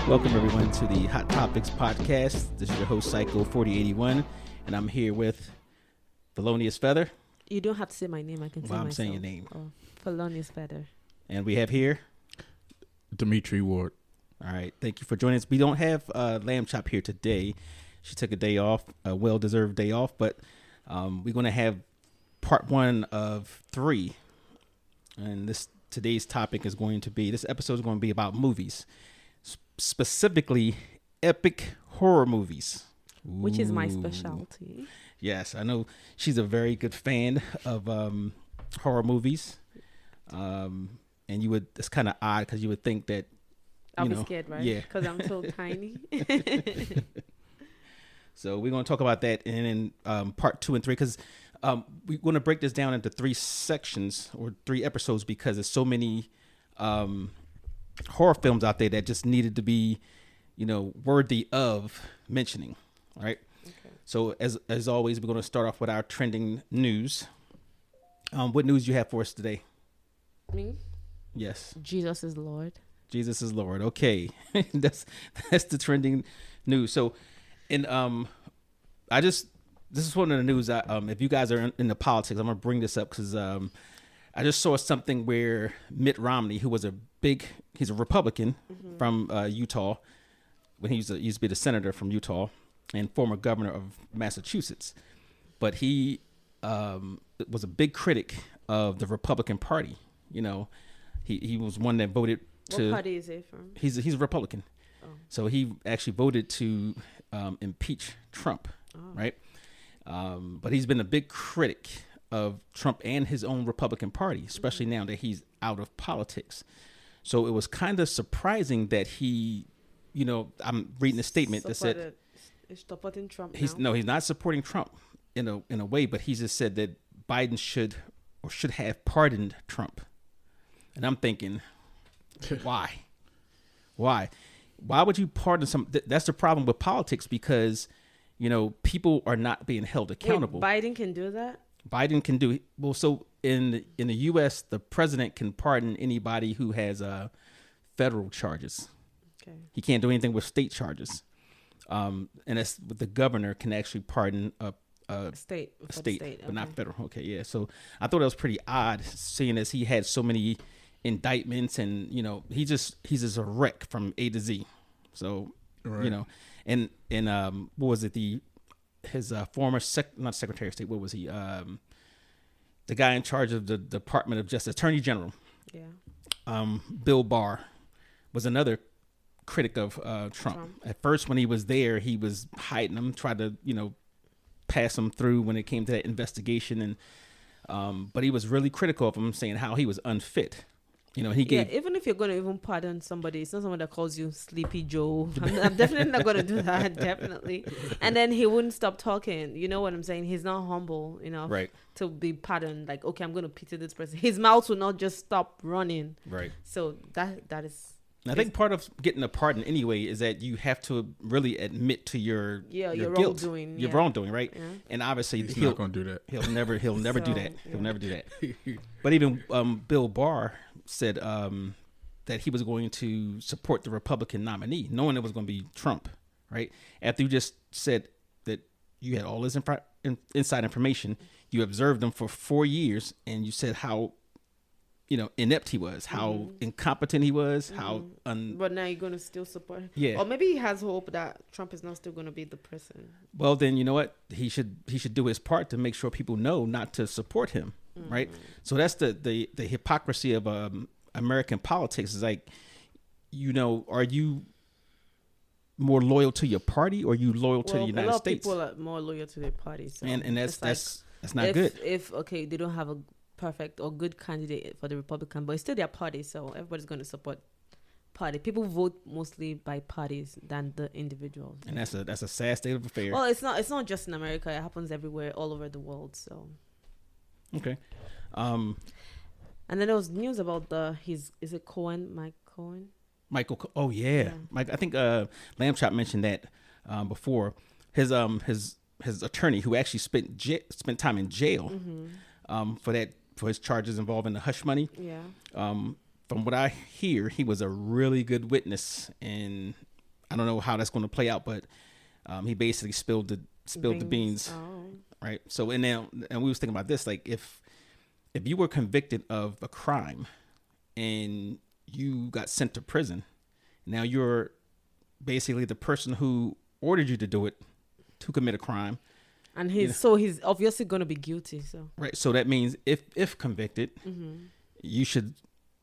Welcome everyone to the Hot Topics podcast. This is your host Psycho 4081, and I'm here with Felonious Feather. You don't have to say my name. I can say myself. I'm saying your name. Oh, Felonious Feather. And we have here Demetri Ward. All right, thank you for joining us. We don't have Lamb Chop here today. She took a day off, a well-deserved day off, but we're going to have part 1 of 3. And today's topic is going to be, this episode is going to be about movies. Specifically epic horror movies, which is my specialty. Yes, I know she's a very good fan of horror movies, and it's kind of odd because you would think that I'll be scared, right? Yeah, because I'm so tiny. So we're going to talk about that in part 2 and 3 because we're going to break this down into 3 sections or 3 episodes because there's so many horror films out there that just needed to be, worthy of mentioning. All right. Okay. So as always, we're going to start off with our trending news. What news do you have for us today? Me? Yes. Jesus is Lord. Jesus is Lord. Okay. that's the trending news. So this is one of the news. If you guys are in the politics, I'm going to bring this up because I just saw something where Mitt Romney, who was he's a Republican from Utah, when he used to be the senator from Utah and former governor of Massachusetts. But he was a big critic of the Republican Party. He was one that voted to. What party is he from? He's a Republican. Oh. So he actually voted to impeach Trump, right? But he's been a big critic of Trump and his own Republican Party, especially now that he's out of politics. So it was kind of surprising that he, I'm reading a statement that said he's supporting Trump. He's not supporting Trump in a way, but he just said that Biden should have pardoned Trump. And I'm thinking, why? Why would you pardon some? That's the problem with politics because, people are not being held accountable. Wait, Biden can do that? Biden can do well. So in the U.S., the president can pardon anybody who has federal charges. Okay. He can't do anything with state charges. And that's the governor can actually pardon a state, but not federal. Okay, yeah. So I thought that was pretty odd, seeing as he had so many indictments, and he's just a wreck from A to Z. So right. And what was it? His former not Secretary of State. What was he? The guy in charge of the Department of Justice, Attorney General. Yeah. Bill Barr was another critic of Trump. At first, when he was there, he was hiding him, tried to pass him through when it came to that investigation, and but he was really critical of him, saying how he was unfit. He gave. Yeah, even if you're going to even pardon somebody, it's not someone that calls you Sleepy Joe. I'm definitely not going to do that, definitely. And then he wouldn't stop talking. You know what I'm saying? He's not humble enough to be pardoned. Like, okay, I'm going to pity this person. His mouth will not just stop running. Right. So that is. I think part of getting a pardon anyway is that you have to really admit to your guilt, wrongdoing, your wrongdoing, right? Yeah. And obviously he's not going to do that. He'll never do that. He'll never do that. But even Bill Barr said that he was going to support the Republican nominee, knowing it was going to be Trump, right? After you just said that you had all this inside information, you observed him for 4 years, and you said how inept he was, how incompetent he was, how but now you're going to still support him. Yeah. Or maybe he has hope that Trump is not still going to be the person. Well, then you know what? He should do his part to make sure people know not to support him, right? So that's the hypocrisy of American politics. Is like, are you more loyal to your party or are you loyal to the United States? A lot of people are more loyal to their party. So and that's not good. If they don't have a perfect or good candidate for the Republican, but it's still their party, so everybody's going to support party. People vote mostly by parties than the individuals. And that's a sad state of affairs. Well, it's not just in America. It happens everywhere, all over the world. So okay. And then there was news about is it Cohen, Mike Cohen? Michael. Oh yeah. Mike. I think Lamb Chop mentioned that before. His attorney, who actually spent time in jail for his charges involving the hush money. Yeah. From what I hear, he was a really good witness in I don't know how that's going to play out, but he basically spilled the beans. Oh. Right. So and we was thinking about this, like if you were convicted of a crime and you got sent to prison, now you're basically the person who ordered you to do it, to commit a crime. And he's obviously going to be guilty. So right. So that means if convicted, you should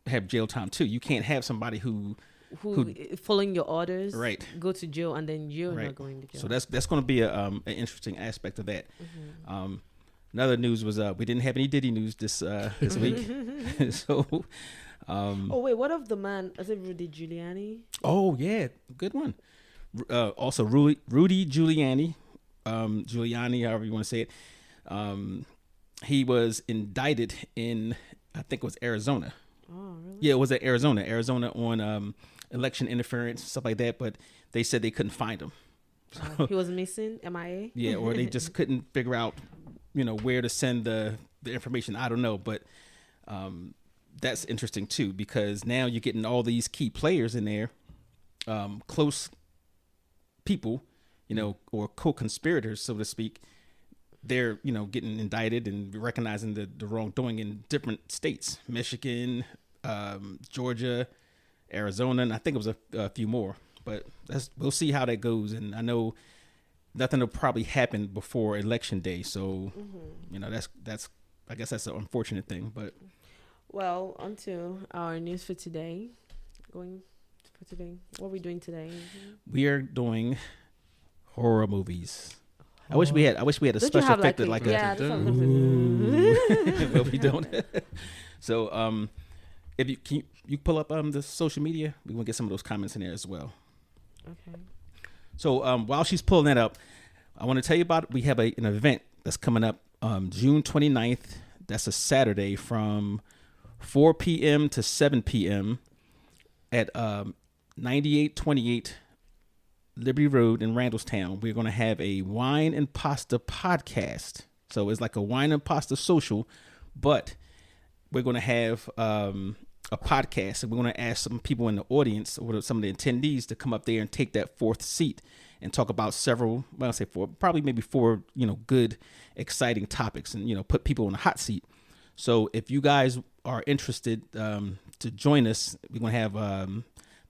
have jail time too. You can't have somebody who following your orders, right, go to jail and then you're not going to jail. So that's going to be an interesting aspect of that. Another news was we didn't have any Diddy news this week. So wait, what of the man? Is it Rudy Giuliani? Oh yeah, good one. Also Rudy Giuliani, however you want to say it. He was indicted in, I think it was Arizona. Oh, really? Yeah, it was at Arizona on election interference, stuff like that. But they said they couldn't find him. So, he was missing, MIA? Yeah, or they just couldn't figure out, where to send the information. I don't know, but that's interesting too, because now you're getting all these key players in there, close people, or co-conspirators, so to speak. They're, getting indicted and recognizing the wrongdoing in different states, Michigan, Georgia, Arizona, and I think it was a few more. But we'll see how that goes. And I know nothing will probably happen before election day. So, that's I guess that's an unfortunate thing. But well, on to our news for today. What are we doing today? We are doing horror movies. I wish we had a special effect like that. Yeah, but we don't. So, if you pull up the social media, we want to get some of those comments in there as well. Okay. So while she's pulling that up, I want to tell you we have an event that's coming up June 29th. That's a Saturday from 4 p.m. to 7 p.m. at 9828 Liberty Road in Randallstown. We're going to have a wine and pasta podcast. So it's like a wine and pasta social, but we're going to have a podcast, and we're going to ask some people in the audience or some of the attendees to come up there and take that fourth seat and talk about maybe four, good, exciting topics, and, put people in the hot seat. So if you guys are interested to join us, we're going to have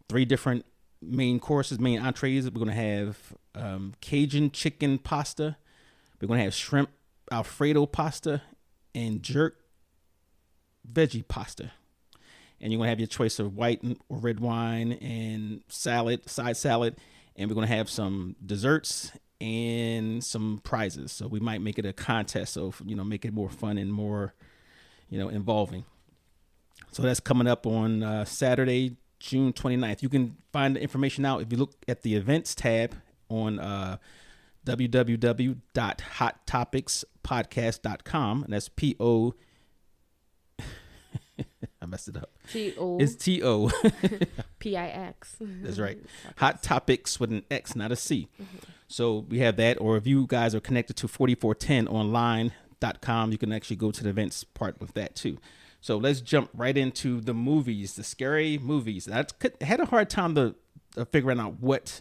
3 different main entrees. We're going to have Cajun chicken pasta. We're going to have shrimp Alfredo pasta and jerk veggie pasta. And you're going to have your choice of white or red wine and side salad. And we're going to have some desserts and some prizes. So we might make it a contest. So, make it more fun and more, involving. So that's coming up on Saturday, June 29th. You can find the information out if you look at the events tab on www.hottopicspodcast.com. And that's P-O. I messed it up. T-O. It's T-O. P-I-X. That's right. Hot Topics with an X, not a C. Mm-hmm. So we have that. Or if you guys are connected to 4410online.com, you can actually go to the events part with that too. So let's jump right into the movies, the scary movies. I had a hard time figuring out what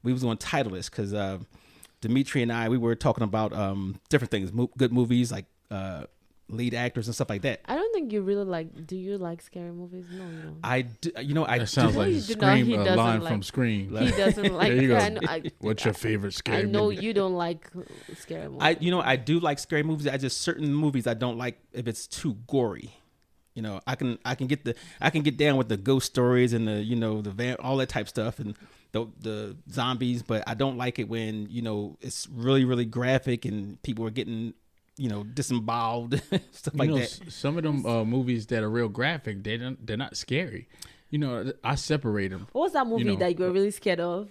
we was going to title this, because Demetri and I, we were talking about different things, good movies, like lead actors and stuff like that. I don't think you really do you like scary movies? No, you don't. I do. That sounds like Scream, a line from Scream. He doesn't like. There you go. What's your favorite scary movie? I know you don't like scary movies. I do like scary movies. I just, certain movies I don't like if it's too gory. I can get down with the ghost stories and the all that type stuff and the zombies, but I don't like it when it's really, really graphic and people are getting disemboweled, stuff like that. Some of them movies that are real graphic, they're not scary. I separate them. What was that movie that you were really scared of?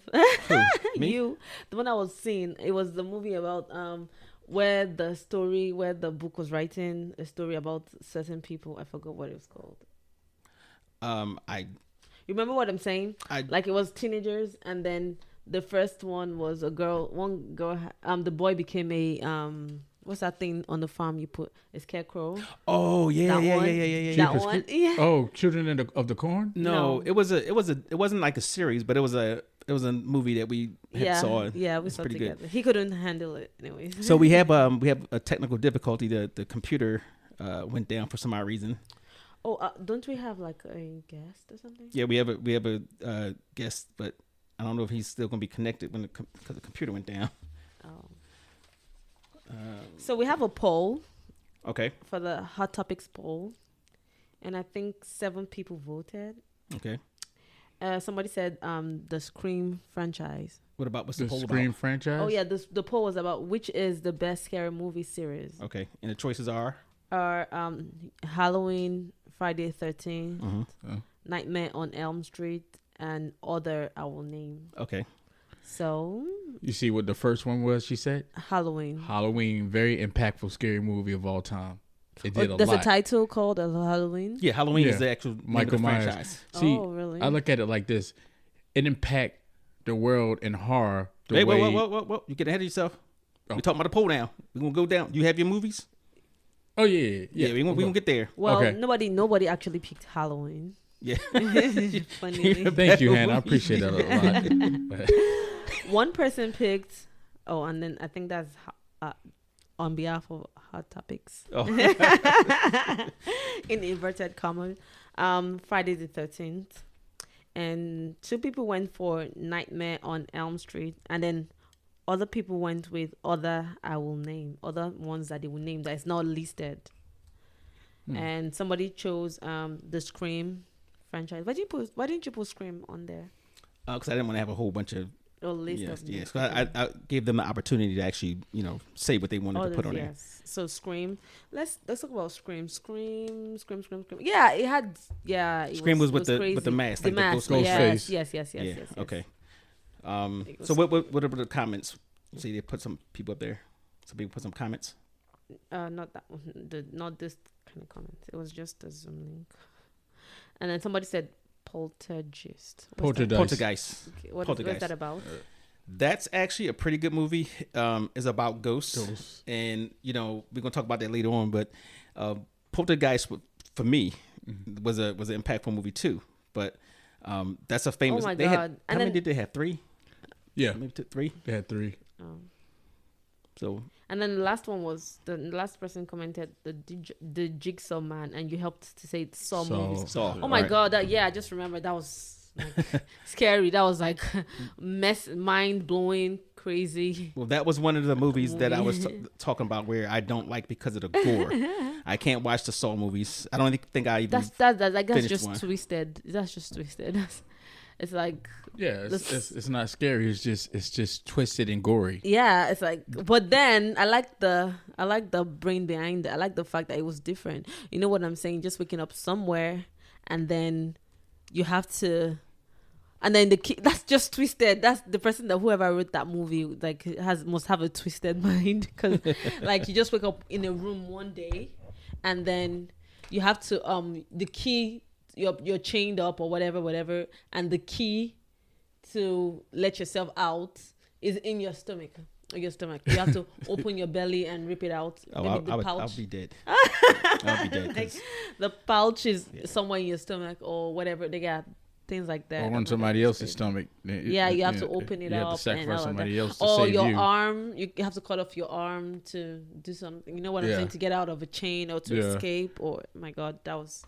Me? The one I was seeing, it was the movie about where the book was writing a story about certain people. I forgot what it was called. You remember what I'm saying? Like it was teenagers, and then the first one was a girl. One girl, the boy became a what's that thing on the farm you put a scarecrow? Oh yeah. That one, yeah. Oh, Children of the Corn? No, it wasn't like a series, but it was a a movie that we saw. Yeah, we saw it together. Good. He couldn't handle it anyways. So we have a technical difficulty. The computer went down for some odd reason. Oh, don't we have like a guest or something? Yeah, we have a guest, but I don't know if he's still going to be connected because the computer went down. Oh. So we have a poll. Okay. For the Hot Topics poll, and I think 7 people voted. Okay. Somebody said the Scream franchise. What's the poll about? Scream franchise? Oh yeah, the poll was about which is the best scary movie series. Okay, and the choices are Halloween, Friday the 13th, Nightmare on Elm Street, and other I will name. Okay. So you see what the first one was? She said Halloween. Halloween, very impactful scary movie of all time. It did a lot. There's a title called Halloween. Yeah, Halloween is the actual Michael Myers franchise. See, oh, really? I look at it like this: it impacted the world in horror. Hey, whoa! You get ahead of yourself. We're talking about the poll now. We're gonna go down. You have your movies? Oh yeah. We gonna get there. Well, nobody actually picked Halloween. Yeah. Funny. Thank you, Hannah. I appreciate that a lot. One person picked. Oh, and then I think that's on behalf of Hot Topics. Oh. In inverted commas, Friday the 13th, and 2 people went for Nightmare on Elm Street, and then other people went with other ones that they will name that is not listed. And somebody chose the Scream franchise. Why didn't you put Scream on there? Because I didn't want to have a whole bunch of list. Yes. So I gave them the opportunity to actually, say what they wanted to put on there. So Scream. Let's talk about Scream. Scream. Yeah, it had. Yeah, Scream was with the mask. The mask. Yes. Yeah. Okay. So what are the comments? See, they put some people up there. Some people put some comments. Not that one. Not this kind of comments. It was just a Zoom link. And then somebody said Poltergeist. Poltergeist. Okay, what's that about? That's actually a pretty good movie. It's about ghosts. And we're gonna talk about that later on. But Poltergeist for me was an impactful movie too. But that's a famous. Oh my God! How many did they have? 3? Yeah, maybe 3. They had 3. Oh. So. And then the last one was the last person commented the Jigsaw Man, and you helped to say Saw movies. Saw. Oh my God! I just remember that was like scary. That was like mind blowing, crazy. Well, that was one of the movies that I was talking about where I don't like because of the gore. I can't watch the Saw movies. I don't think I even. That's just one. Twisted. That's just twisted. It's like it's not scary. It's just twisted and gory. Yeah, it's like. But then I like the brain behind it. I like the fact that it was different. You know what I'm saying? Just waking up somewhere, and then you have to, and then that's just twisted. That's the person that whoever wrote that movie must have a twisted mind, because like you just wake up in a room one day, and then you have to the key. You're chained up or whatever, and the key to let yourself out is in your stomach. You have to open your belly and rip it out. I'll be dead. I'll be dead. Like, the pouch is somewhere in your stomach or whatever. They got things like that. Or on somebody else's stomach. Yeah, you have to open it up. You have to sacrifice somebody else to or save your you. arm. You have to cut off your arm to do something. You know what I'm saying? To get out of a chain or to escape. Or my God, that was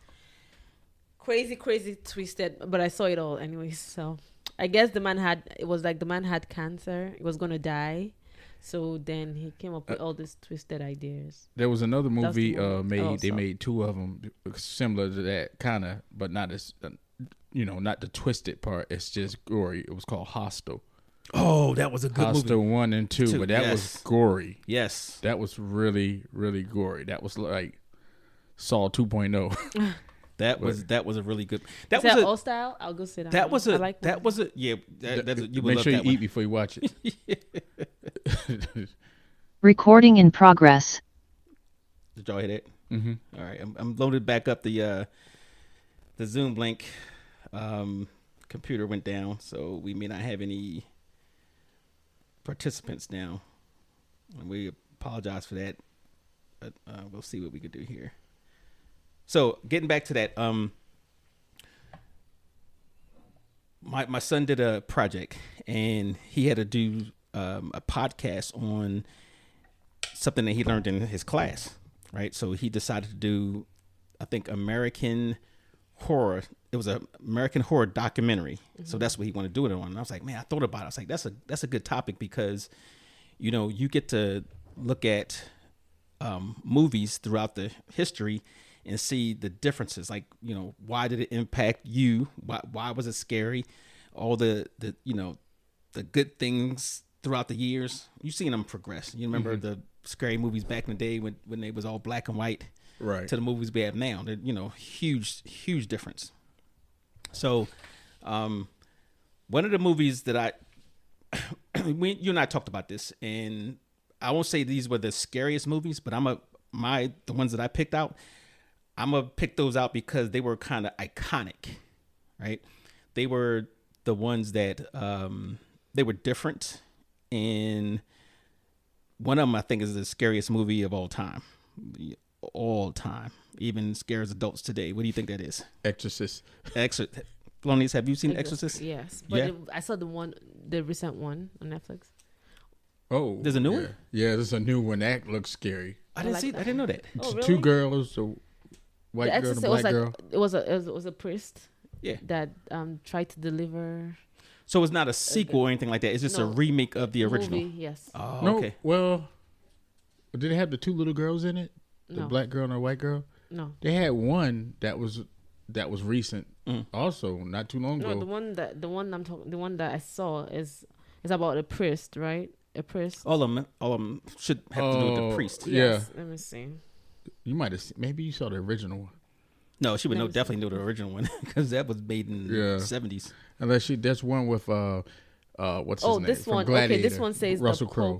crazy twisted, but I saw it all anyways. So I guess the man had cancer. He was gonna die, so then he came up with all these twisted ideas. There was another movie made. They made 2 of them similar to that kind of, but not as not the twisted part. It's just gory. It was called Hostel. Oh, that was a good movie. Hostel 1 and 2, but that was gory. Yes, that was really gory. That was like Saw 2.0. That was a really good. That was old style. I'll go sit down. That was a. You will make sure you one. eat before you watch it. Recording in progress. Did y'all hear that? Mm-hmm. All right, I'm loaded back up the Zoom link. Computer went down, so we may not have any participants now, and we apologize for that. But we'll see what we can do here. So getting back to that, my son did a project, and he had to do a podcast on something that he learned in his class, right? So he decided to do, I think, American horror. It was an American horror documentary. So that's what he wanted to do it on. And I was like, man, I thought about it. I was like, that's a good topic because, you know, you get to look at movies throughout the history and see the differences. Like, you know, why did it impact you? Why was it scary? All the you know, the good things throughout the years. You've seen them progress. You remember the scary movies back in the day when they was all black and white, right, to the movies we have now. They're, you know, huge difference. So, one of the movies that you and I talked about this, and I won't say these were the scariest movies, but the ones that I picked out, I'm gonna pick those out because they were kind of iconic, right? They were the ones that they were different, and one of them I think is the scariest movie of all time, even scares adults today. What do you think that is? Exorcist. Felonious, have you seen Exorcist? Yes, but I saw the recent one on Netflix. Oh, there's a new one. Yeah, there's a new one that looks scary. I didn't know that. Oh, really? Two girls, a white girl and a black girl. It was a priest. Yeah. That tried to deliver. So it's not a sequel or anything like that. It's just a remake of the original. Movie, yes. Oh, no, okay. Well, did it have the two little girls in it? The No. black girl and the white girl? No. They had one that was recent. Also, not too long ago. No, the one that I saw is about a priest, right? A priest. All of them should have to do with the priest. Yes. Let me see. You might have maybe you saw the original one. No, she would definitely know the original one because that was made in the 70s. Unless that's one with what's his name? This from one. Gladiator, Okay, this one says Russell Crowe.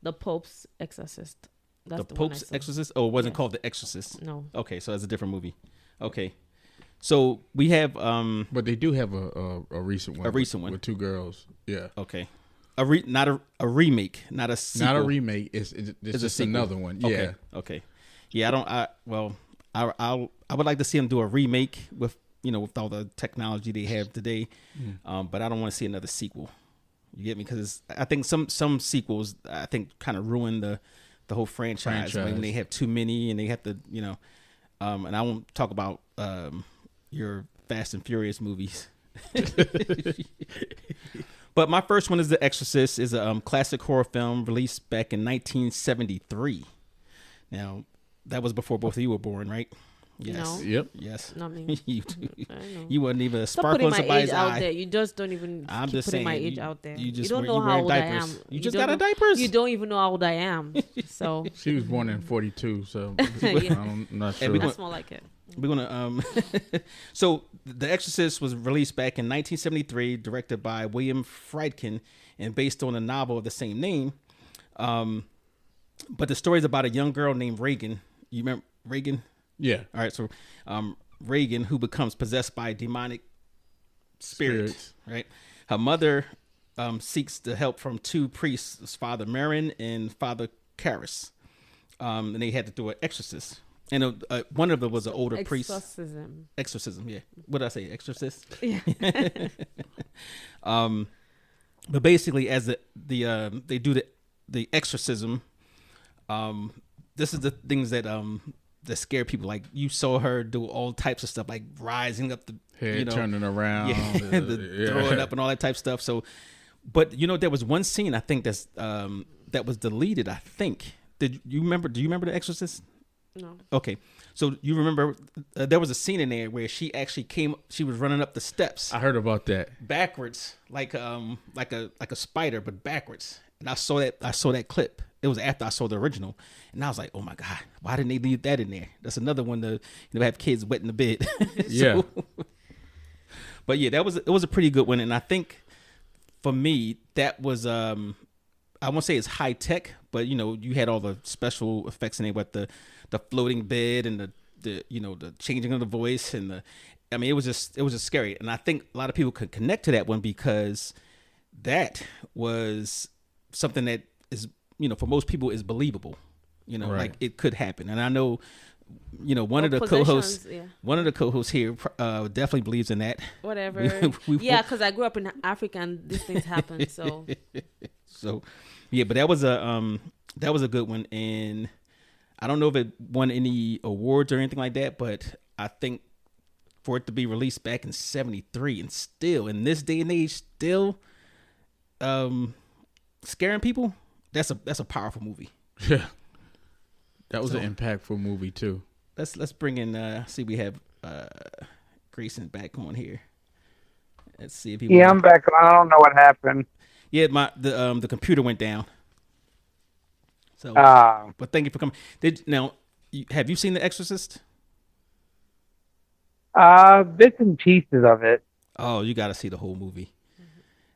The Pope's Exorcist. That's the Pope's Exorcist? Oh, it wasn't called The Exorcist. No. Okay, so that's a different movie. Okay. So we have but they do have a recent one. A recent one with two girls. Yeah. Okay. Not a remake, not a sequel. Not a remake. It's just another one. Yeah. Okay. Okay. Yeah, I would like to see them do a remake with all the technology they have today. But I don't want to see another sequel. You get me? Because I think some sequels kind of ruin the whole franchise when they have too many and they have to and I won't talk about your Fast and Furious movies. But my first one is The Exorcist. Is a classic horror film released back in 1973. Now, that was before both of you were born, right? Yes. No. Yep. Yes. Not me. You wasn't even a Stop sparkle in putting my somebody's age eye. out there. You just don't even I'm keep just putting saying, my age out there. You don't know how old diapers. I am. You just got a diapers. You don't even know how old I am. So she was born in 42, so I'm not sure. That's more like it. We're gonna so The Exorcist was released back in 1973, directed by William Friedkin and based on a novel of the same name. But the story is about a young girl named Reagan. You remember Reagan? Yeah. All right. So Reagan, who becomes possessed by a demonic spirit, right? Her mother seeks the help from two priests, Father Marin and Father Karras. And they had to do an exorcist. And one of them was an older priest. Exorcism, yeah. What did I say? Exorcist? Yeah. But basically, as they do the exorcism, this is the things that scare people. Like you saw her do all types of stuff, like rising up the head, turning around, throwing up and all that type of stuff. So, but there was one scene I think that was deleted. I think. Do you remember The Exorcist? No. Okay, so you remember there was a scene in there where she actually she was running up the steps. I heard about that. Backwards, like a spider, but backwards. And I saw that clip. It was after I saw the original, and I was like, "Oh my God, why didn't they leave that in there?" That's another one to have kids wet in the bed. Yeah. But yeah, it was a pretty good one, and I think for me that was I won't say it's high tech, but you had all the special effects in there with the floating bed and the changing of the voice and it was just scary. And I think a lot of people could connect to that one because that was something that is for most people is believable. Right. Like it could happen. And I know one of the co-hosts here definitely believes in that. Whatever. Because I grew up in Africa and these things happen. So. So, yeah, but that was a good one, and I don't know if it won any awards or anything like that, but I think for it to be released back in '73 and still in this day and age, still scaring people, that's a powerful movie. Yeah, that was an impactful movie too. Let's bring in see we have Grayson back on here. Let's see if he. Yeah, I'm back on. I don't know what happened. Yeah, the computer went down. So, but thank you for coming. Have you seen The Exorcist? Bits and pieces of it. Oh, you got to see the whole movie.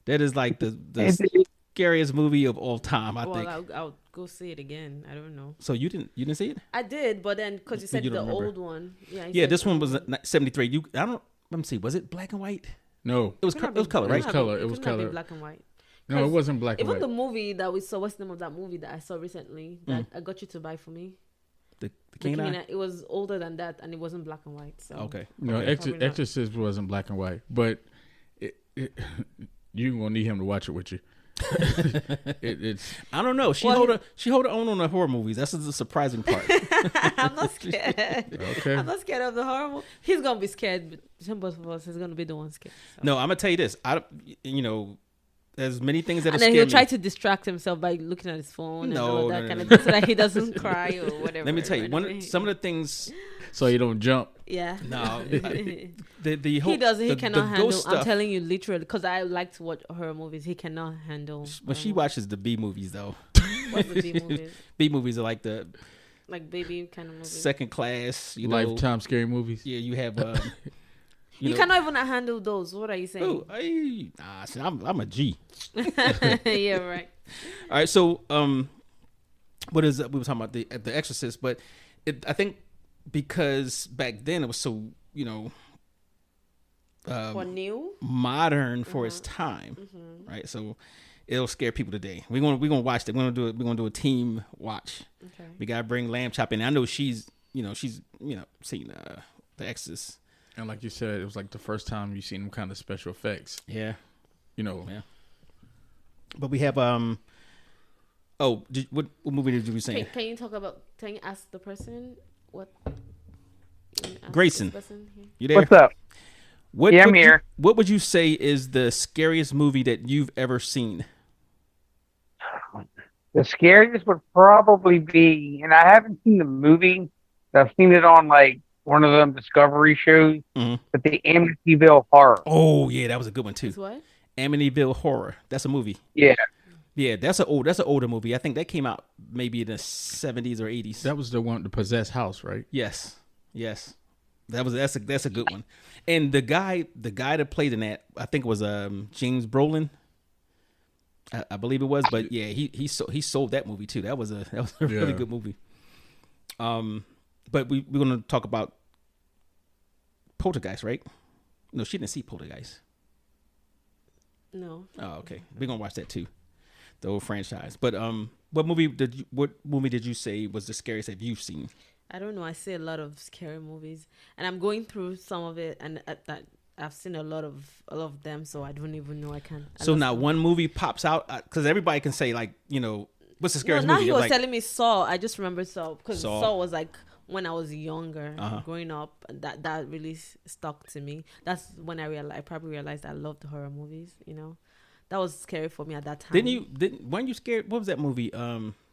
That is like the scariest movie of all time. I think. I'll go see it again. I don't know. So you didn't see it? I did, but then because you said the old one. Yeah, this one was 73. Let me see. Was it black and white? No, it was color, right? It was color. Black and white. No, it wasn't black and white. Even the movie that we saw, what's the name of that movie that I saw recently that I got you to buy for me? The King and I? It was older than that and it wasn't black and white. So okay. No, Exorcist wasn't black and white, but you're gonna need him to watch it with you. It's I don't know. She hold her own on the horror movies. That's the surprising part. I'm not scared. Okay. I'm not scared of the horror movie. He's gonna be scared, but both of us is gonna be the one scared. So. No, I'm gonna tell you this. There's many things that and then he'll try to distract himself by looking at his phone and all that kind of thing so that he doesn't cry or whatever. Let me tell you, some of the things. So you don't jump. Yeah. No. He doesn't. He cannot handle. I'm telling you, literally, because I like to watch horror movies. He cannot handle. But she watches the B movies though. What's the B movies? B movies are like baby kind of movies. Second class. Lifetime scary movies. Yeah, you have. You cannot even handle those. What are you saying? I'm a G. Yeah, right. All right, so what is that? We were talking about the Exorcist, but I think because back then it was so new, modern for its time, right? So it'll scare people today. We're gonna watch it. We're gonna do a team watch. Okay. We gotta bring Lamb Chop in. I know she's seen the Exorcist. And like you said, it was like the first time you seen them kind of special effects. Yeah. Yeah. But we have what movie did you say? Can you ask the person what? Grayson, you there? What's up? I'm here. What would you say is the scariest movie that you've ever seen? The scariest would probably be, and I haven't seen the movie. I've seen it on one of them Discovery shows, but the Amityville Horror. Oh yeah, that was a good one too. It's what? Amityville Horror. That's a movie. Yeah. Yeah, that's an older movie. I think that came out maybe in the 70s or 80s. That was the one, the possessed house, right? Yes. That's a good one. And the guy that played in that, I think it was James Brolin. I believe it was, but yeah, he sold that movie too. That was a really good movie. But we're going to talk about Poltergeist, right? No, she didn't see Poltergeist. No. Oh, okay. We're going to watch that too. The old franchise. But what movie did you say was the scariest that you've seen? I don't know. I see a lot of scary movies, and I'm going through some of it, and that I've seen a lot of them, so I don't even know. I can't. So now one movie pops out because everybody can say what's the scariest movie? Now he was telling me Saw. I just remember Saw because Saw was when I was younger, growing up, that really stuck to me. That's when I probably realized I loved horror movies. That was scary for me at that time. Weren't you scared? What was that movie?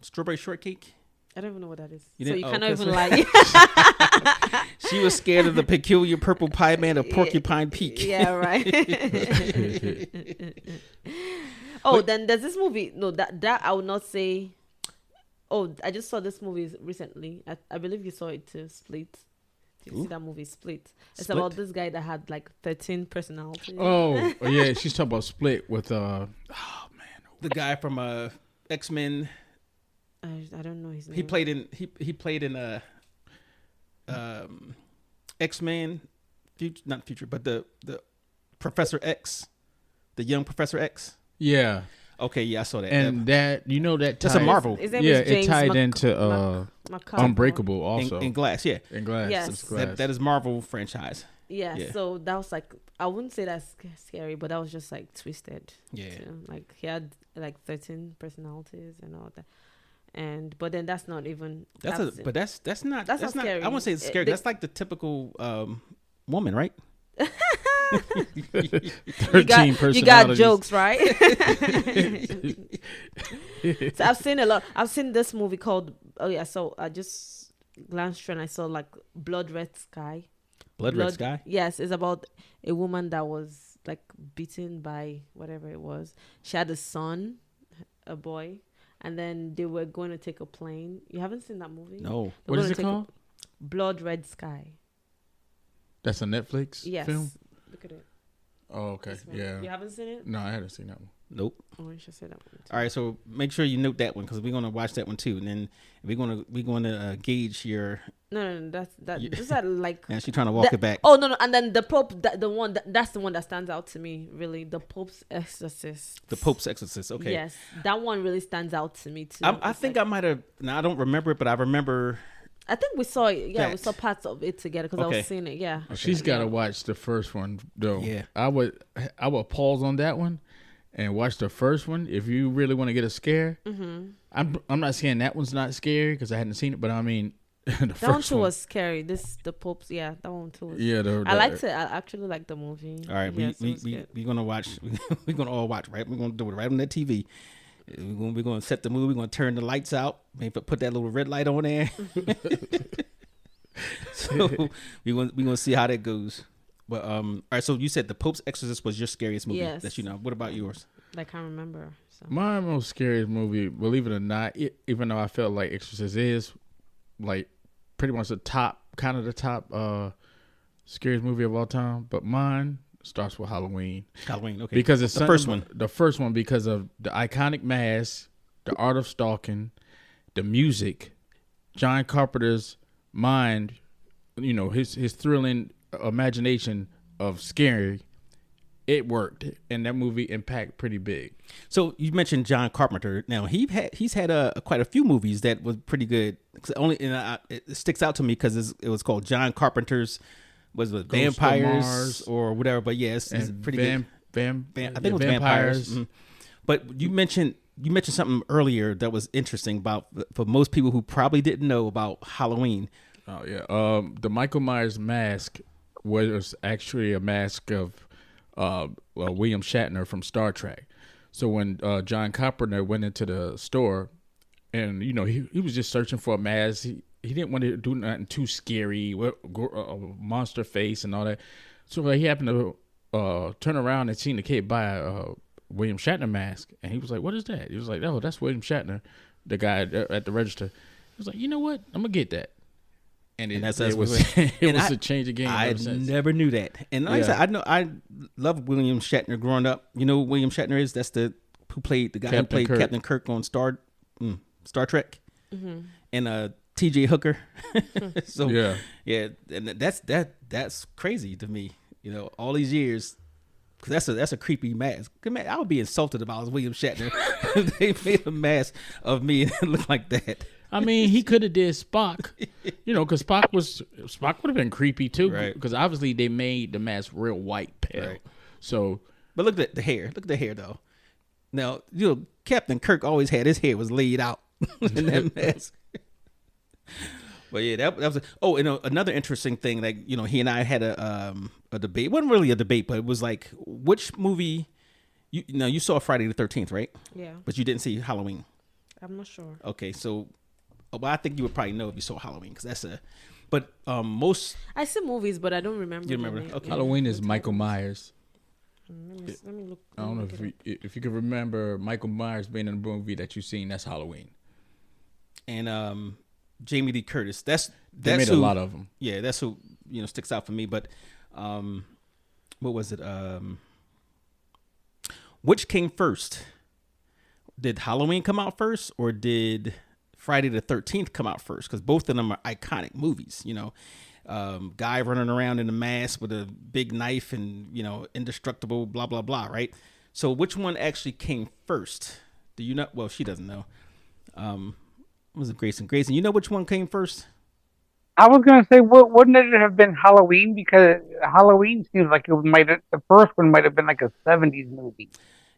Strawberry Shortcake? I don't even know what that is. So you cannot even lie. She was scared of the peculiar purple pie man of Porcupine Peak. Yeah, right. Then there's this movie. No, that I would not say. Oh, I just saw this movie recently. I believe you saw it too, Split. Did you see that movie, Split? It's about this guy that had 13 personalities. Oh yeah, she's talking about Split with the guy from X-Men. I don't know his name. He played in X-Men, but the Professor X, the young Professor X. Yeah. Okay, yeah, I saw that. And that that's a Marvel. It tied into Unbreakable also. In Glass, yeah. In Glass. Yes. That is Marvel franchise. Yeah, so that was like, I wouldn't say that's scary, but that was just like twisted. Yeah. Too. Like he had like 13 personalities and all that. But then that's not even that's not scary. I wouldn't say it's scary. That's like the typical woman, right? 13 personalities. You got jokes, right? So I've seen a lot. I've seen this movie called so I just glanced through and I saw like Blood Red Sky. Red Sky? Yes, it's about a woman that was like beaten by whatever it was. She had a son, a boy, and then they were going to take a plane. You haven't seen that movie? No. What is it called? Blood Red Sky. That's a Netflix film? Look at it. Oh, okay. Yeah. You haven't seen it? No, I haven't seen that one. Nope. Oh, you should say that one too. All right, so make sure you note that one because we're gonna watch that one too, and then we're gonna gauge your. No, that's like. And she's trying to walk it back. Oh no, and then the Pope, that's the one that stands out to me. Really, the Pope's Exorcist. The Pope's Exorcist. Okay. Yes, that one really stands out to me too. I think I might have. Now I don't remember it, but I remember. I think we saw it. Yeah, we saw parts of it together because I was seeing it. Yeah. Okay. She's got to watch the first one though. Yeah. I would pause on that one and watch the first one if you really want to get a scare. Mm-hmm. I'm not saying that one's not scary because I hadn't seen it, but I mean that one too was scary. The Pope's, that one too. I liked it. I actually liked the movie. All right, we're gonna watch. We're gonna all watch. Right, we're gonna do it right on that TV. We're gonna set the movie. We're gonna turn the lights out. Maybe put that little red light on there. So we're gonna see how that goes. But all right. So you said the Pope's Exorcist was your scariest movie that you know. What about yours? I can't remember. So. My most scariest movie, believe it or not, even though I felt like Exorcist is like pretty much the top scariest movie of all time, but mine starts with Halloween. Halloween, okay. Because it's the first one. The first one because of the iconic mask, the art of stalking, the music, John Carpenter's mind, his thrilling imagination of scary. It worked, and that movie impacted pretty big. So you mentioned John Carpenter. Now he's had quite a few movies that was pretty good. It sticks out to me because it was called John Carpenter's Vampires or whatever. But yes, it's pretty good. I think it was Vampires. Mm-hmm. But you mentioned something earlier that was interesting about for most people who probably didn't know about Halloween. Oh yeah, the Michael Myers mask was actually a mask of William Shatner from Star Trek. So when John Carpenter went into the store, and he was just searching for a mask. He didn't want to do nothing too scary, monster face and all that. So he happened to turn around and seen the kid buy a William Shatner mask, and he was like, "What is that?" He was like, "Oh, that's William Shatner," the guy at the register. He was like, "You know what? I'm gonna get that." And it was a change of game. I never knew that. And like I said, I love William Shatner growing up. You know who William Shatner is? That's who played the guy who played Captain Kirk on Star Trek, and T.J. Hooker. So yeah, and that's crazy to me. All these years, because that's a creepy mask. I would be insulted if I was William Shatner. They made a mask of me and it looked like that. I mean, he could have did Spock, because Spock would have been creepy too, right? Because obviously they made the mask real white, pale. Right. So, but look at the hair. Look at the hair though. Now, Captain Kirk always had his hair was laid out in that mask. But yeah, that was. Another interesting thing, like he and I had a debate. It wasn't really a debate, but it was like, which movie? You saw Friday the 13th, right? Yeah. But you didn't see Halloween. I'm not sure. Okay, so. Well, I think you would probably know if you saw Halloween because that's but most. I see movies, but I don't remember. You remember? Okay. Halloween is Michael Myers. Let me look. I don't know if you can remember Michael Myers being in a movie that you've seen. That's Halloween. And Jamie Lee Curtis. They made a lot of them. Yeah, that's who sticks out for me. But what was it? Which came first? Did Halloween come out first, or did Friday the 13th come out first? Because both of them are iconic movies. Guy running around in a mask with a big knife and indestructible, blah blah blah. Right. So which one actually came first? Do you know? Well, she doesn't know. Was it Grayson? Grayson, you know which one came first? I was going to say, wouldn't it have been Halloween? Because Halloween seems like the first one might have been like a 70s movie.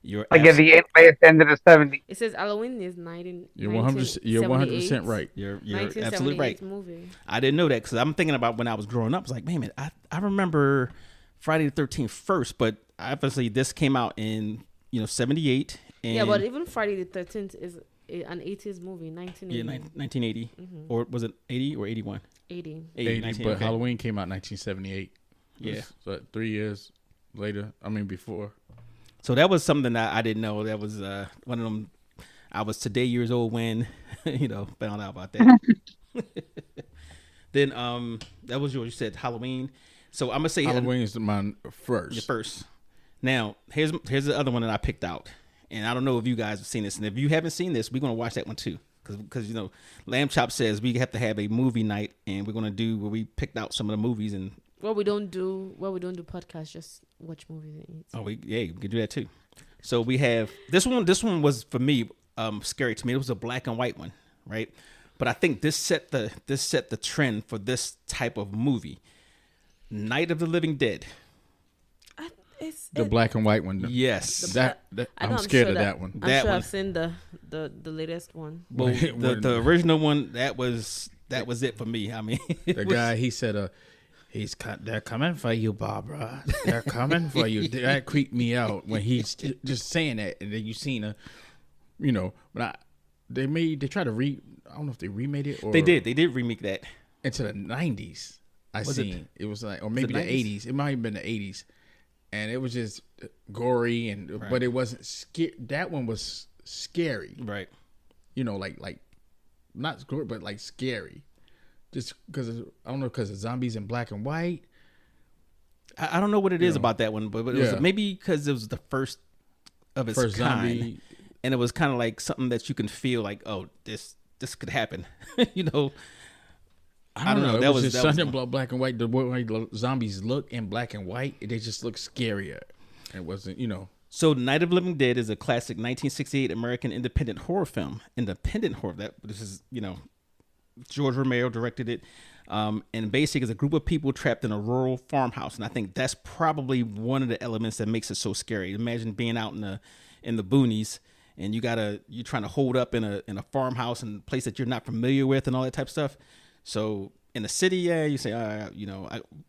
You're like at the end of the 70s. It says Halloween is 19. You're 100% right. You're absolutely right. Movie. I didn't know that because I'm thinking about when I was growing up. I was like, man, I remember Friday the 13th first, but obviously this came out in 78. And yeah, but even Friday the 13th is an 80s movie, 1980. Yeah, 1980. Or was it 80 or 81? 80. 80, but okay. Halloween came out 1978. Yeah. So 3 years later. I mean, before. So that was something that I didn't know. That was one of them. I was today years old when, found out about that. Then that was yours. You said Halloween. So I'm gonna say Halloween is mine first. Your first. Now here's the other one that I picked out, and I don't know if you guys have seen this, and if you haven't seen this, we're gonna watch that one too, because Lamb Chop says we have to have a movie night, and we're gonna do where we picked out some of the movies and. We don't do podcasts, just watch movies and eat. Oh, we can do that too. So we have this one. This one was for me scary to me. It was a black and white one, right? But I think this set the trend for this type of movie. Night of the Living Dead. The black and white one. Yes, I'm scared of that one. I'm sure I've seen the latest one. Well, the original one that was it for me. I mean, the guy he said they're coming for you, Barbara. They're coming for you. That creeped me out when he's just saying that, and then you seen but they tried to I don't know if they remade it or they did remake that into the 90s. It was like, or maybe the 80s. It might have been the 80s, and it was just gory but it wasn't scary. That one was scary, right? Like not gory, but like scary. Just because I don't know, because the zombies in black and white. I don't know what it is about that one, but it was maybe because it was the first of its kind, zombie. And it was kind of like something that you can feel like, oh, this could happen, I don't know. That was just something about black and white. The way zombies look in black and white, they just look scarier. It wasn't, So, Night of the Living Dead is a classic 1968 American independent horror film. Independent horror. This is, George Romero directed it, and basically it's a group of people trapped in a rural farmhouse, and I think that's probably one of the elements that makes it so scary. Imagine being out in the boonies, and you're trying to hold up in a farmhouse and a place that you're not familiar with and all that type of stuff. So in the city, you say,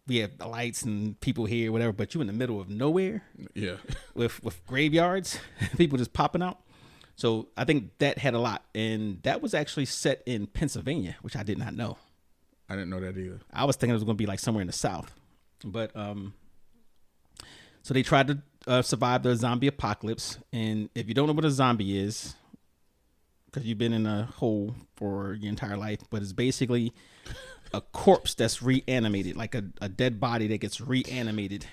we have lights and people here, whatever, but you're in the middle of nowhere, with graveyards, people just popping out. So I think that had a lot, and that was actually set in Pennsylvania, which I did not know. I didn't know that either. I was thinking it was going to be like somewhere in the South, but so they tried to survive the zombie apocalypse. And if you don't know what a zombie is, because you've been in a hole for your entire life, but it's basically a corpse that's reanimated, like a dead body that gets reanimated.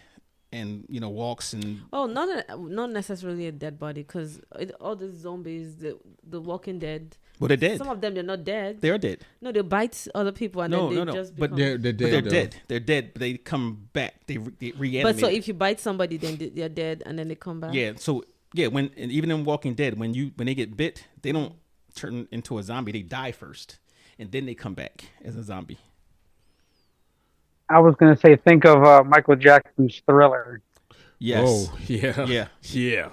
And walks and not necessarily a dead body, because all the zombies, the Walking Dead. Well, they're dead. Some of them, they're not dead. They are dead. No, they bite other people and then they just become... But they're dead. But they're dead. They're dead. But they come back. They reanimate. But so if you bite somebody, then they're dead and then they come back. Yeah. So and even in Walking Dead, when they get bit, they don't turn into a zombie. They die first, and then they come back as a zombie. I was going to say, think of Michael Jackson's Thriller. Yes. Oh, yeah. Yeah.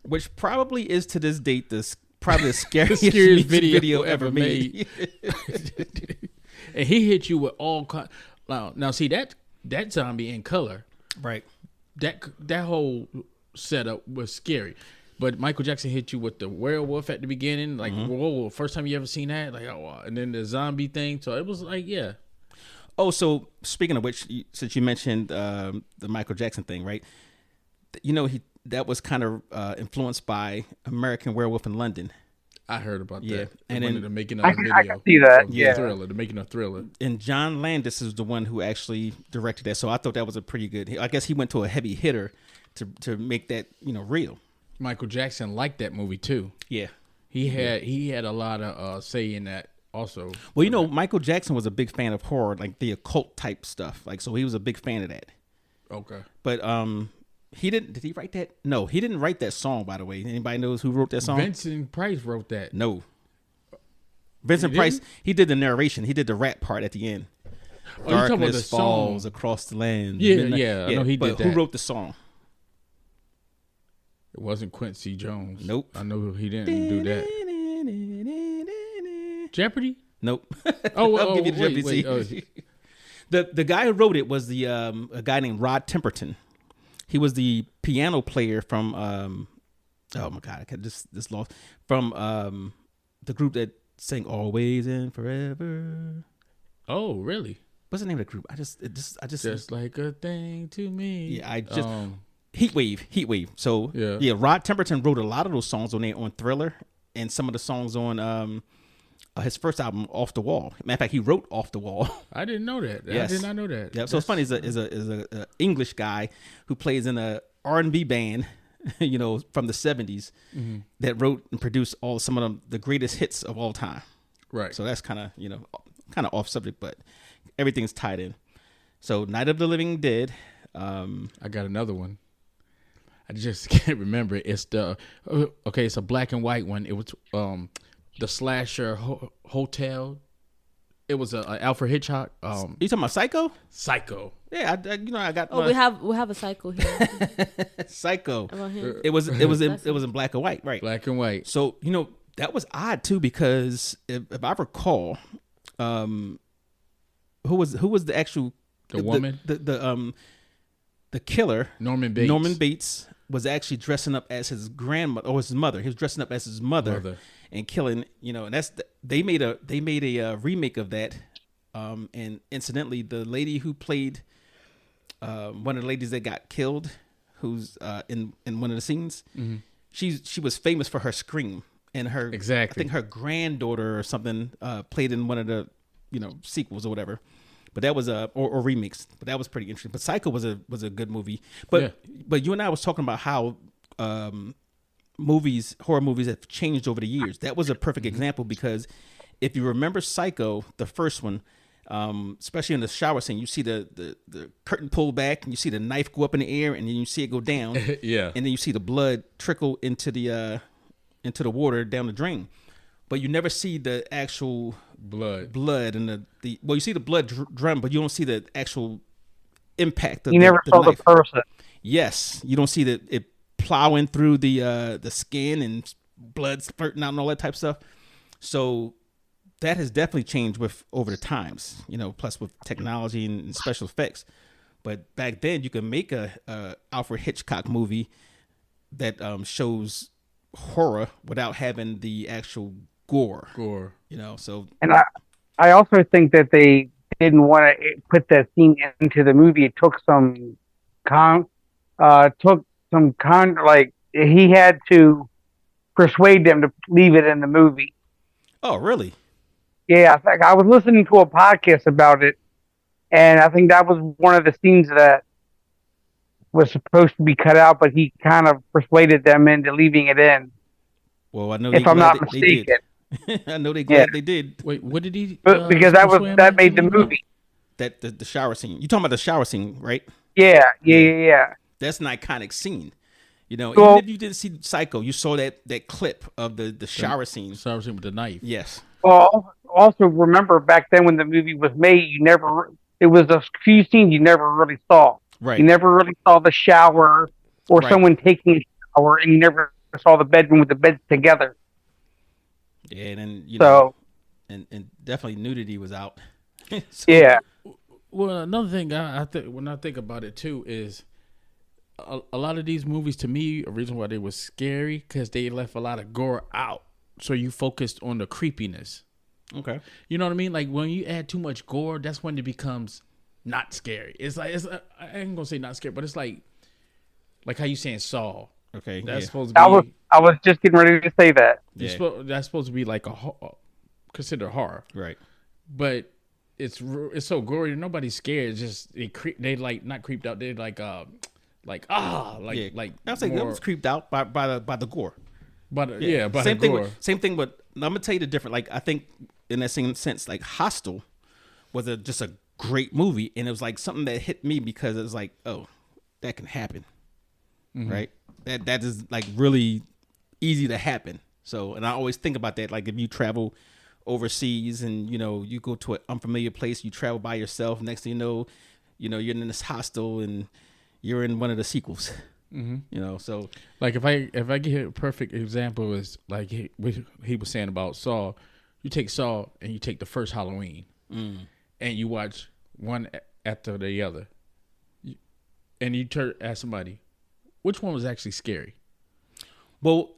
Which probably is to this date probably the scariest video ever made. And he hit you with all kinds. Now see that zombie in color, right? That whole setup was scary. But Michael Jackson hit you with the werewolf at the beginning, like whoa, first time you ever seen that, like and then the zombie thing. So it was like Oh, so speaking of which, since you mentioned the Michael Jackson thing, right? That was kind of influenced by American Werewolf in London. I heard about that. And then they're making a video. I can see that. Thriller. They're making a Thriller. And John Landis is the one who actually directed that. So I thought that was a pretty good. I guess he went to a heavy hitter to make that real. Michael Jackson liked that movie too. Yeah, he had a lot of say in that. Also, well, Michael Jackson was a big fan of horror, like the occult type stuff. Like, so he was a big fan of that. Okay. But He didn't. Did he write that? No, he didn't write that song. By the way, anybody knows who wrote that song? Vincent Price wrote that. No. Vincent Price. He did the narration. He did the rap part at the end. Oh, you talking about the falls song across the land. Yeah. I know he did that. Who wrote the song? It wasn't Quincy Jones. Nope. I know he didn't do that. Jeopardy? Nope. I'll give you the Jeopardy. The guy who wrote it was a guy named Rod Temperton. He was the piano player from oh my god, I just lost from the group that sang Always and Forever. Oh, really? What's the name of the group? I just like a thing to me. Yeah, I just Heatwave. So yeah, Rod Temperton wrote a lot of those songs on Thriller and some of the songs on his first album, Off the Wall. Matter of fact, he wrote Off the Wall. I didn't know that. Yes. I did not know that. Yeah. So it's funny. Is a English guy who plays in a R&B band, from the 70s, that wrote and produced some of the greatest hits of all time. Right. So that's kind of off subject, but everything's tied in. So Night of the Living Dead. I got another one. I just can't remember it. It's it's a black and white one. It was the slasher hotel. It was a Alfred Hitchcock. You talking about Psycho? Psycho. Yeah, I got. Oh, we have a Psycho here. Psycho. It was in black and white, right? Black and white. So that was odd too, because if I recall, who was the actual woman, the killer, Norman Bates. Norman Bates was actually dressing up as his grandmother or his mother. He was dressing up as his mother. And killing, and they made a remake of that, and incidentally, the lady who played one of the ladies that got killed, who's in one of the scenes, she was famous for her scream, and I think her granddaughter or something played in one of the sequels or whatever, but that was or remakes, but that was pretty interesting. But Psycho was a good movie, but you and I was talking about how horror movies have changed over the years. That was a perfect example, because if you remember Psycho, the first one, especially in the shower scene, you see the curtain pull back and you see the knife go up in the air and then you see it go down. Yeah. And then you see the blood trickle into the water down the drain. But you never see the actual blood and you see the blood drum, but you don't see the actual impact of you never saw knife. The person. Yes. You don't see it plowing through the skin and blood spurting out and all that type of stuff. So that has definitely changed over the times, plus with technology and special effects. But back then you could make a Alfred Hitchcock movie that shows horror without having the actual gore. So. And I also think that they didn't want to put that scene into the movie. It took he had to persuade them to leave it in the movie. Oh, really? Yeah, I was listening to a podcast about it, and I think that was one of the scenes that was supposed to be cut out, but he kind of persuaded them into leaving it in. Well, I know if I'm not mistaken. I know they glad they did. Wait, what did he? Because that made the movie. That the shower scene. You talking about the shower scene, right? Yeah. That's an iconic scene. Even if you didn't see Psycho, you saw that clip of the shower scene. Shower scene with the knife. Yes. Well, also remember back then when the movie was made, it was a few scenes you never really saw. Right. You never really saw the shower or someone taking a shower, and you never saw the bedroom with the beds together. Yeah, and then and definitely nudity was out. Yeah. Well, another thing I think when I think about it too is a lot of these movies, to me, a reason why they were scary because they left a lot of gore out, so you focused on the creepiness. Okay. You know what I mean? Like when you add too much gore, that's when it becomes not scary. It's I ain't gonna say not scary, but it's like how you saying Saw. Okay. That's supposed to be. I was just getting ready to say that. Yeah. That's supposed to be like considered horror. Right. But it's so gory. Nobody's scared. It's just they like not creeped out. They like I was like, that was creeped out by the gore. By same the gore. Same thing with. I'm gonna tell you the difference. Like I think in that same sense, like Hostel was just a great movie, and it was like something that hit me because it was like, oh, that can happen. right? That is like really easy to happen. So, and I always think about that. Like if you travel overseas and you go to an unfamiliar place, you travel by yourself. Next thing you know, you're in this hostel and you're in one of the sequels. So like if I get a perfect example is like he was saying about Saw. You take Saw and you take the first Halloween and you watch one after the other, and you ask somebody, which one was actually scary? Well,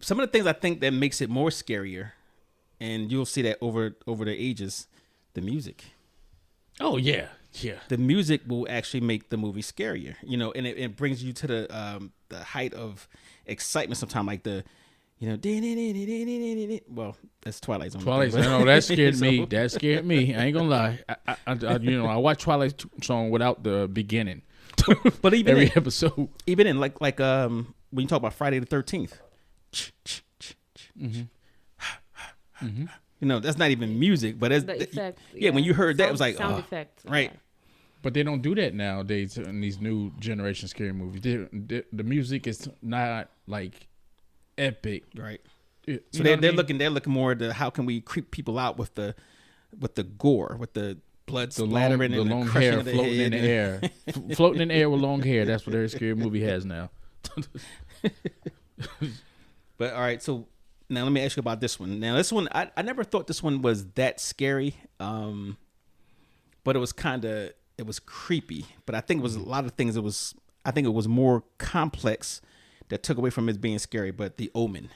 some of the things I think that makes it more scarier, and you'll see that over the ages, the music. Oh yeah. The music will actually make the movie scarier, and it brings you to the height of excitement. Sometimes like the, well, that's Twilight Zone. Twilight Zone. No, that scared me. That scared me. I ain't gonna lie. I watch Twilight Zone without the beginning. But even every episode, even in like when you talk about Friday the 13th, that's not even music, but as the effect, when you heard that, it was like sound effect, right. Okay. But they don't do that nowadays in these new generation scary movies. The music is not like epic, right? So they're looking more to how can we creep people out with the gore, with the blood splattering, the long hair floating in the air, floating in the air with long hair. That's what every scary movie has now. But all right, so now let me ask you about this one. Now this one, I never thought this one was that scary, but it was it was creepy. But I think it was a lot of things. I think it was more complex that took away from it being scary. But The Omen.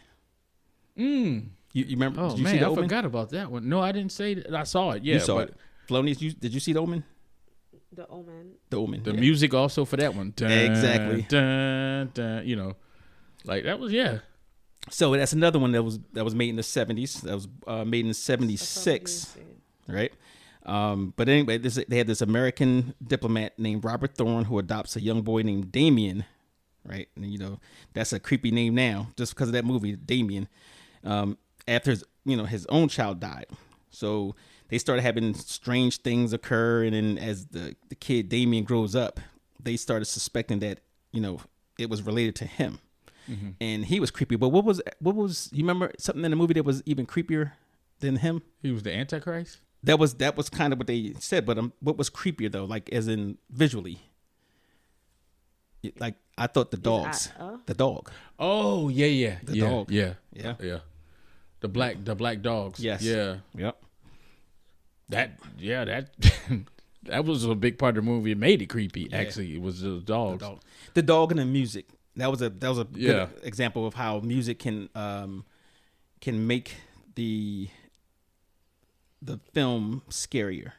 You remember? Oh did you man, see The I Omen? Forgot about that one. No, I didn't say that. I saw it. Yeah, you saw it. Felonious, did you see The Omen? The Omen. The Omen. The music also for that one. Dun, exactly. Dun, dun, like that was So that's another one that was made in the 70s. That was made in 76, right? But anyway, they had this American diplomat named Robert Thorne who adopts a young boy named Damien, right? And that's a creepy name now just because of that movie, Damien. After his own child died, so they started having strange things occur, and then as the kid Damien grows up, they started suspecting that it was related to him. And he was creepy. But what was you remember something in the movie that was even creepier than him? He was the Antichrist? That was kind of what they said, but what was creepier though, like as in visually? Like I thought the dog. Oh yeah. The dog. Yeah. The black dogs. Yes. Yeah. Yep. That that was a big part of the movie. It made it creepy. Yeah. Actually, it was the dogs. The dog and the music. That was a good example of how music can make the film scarier.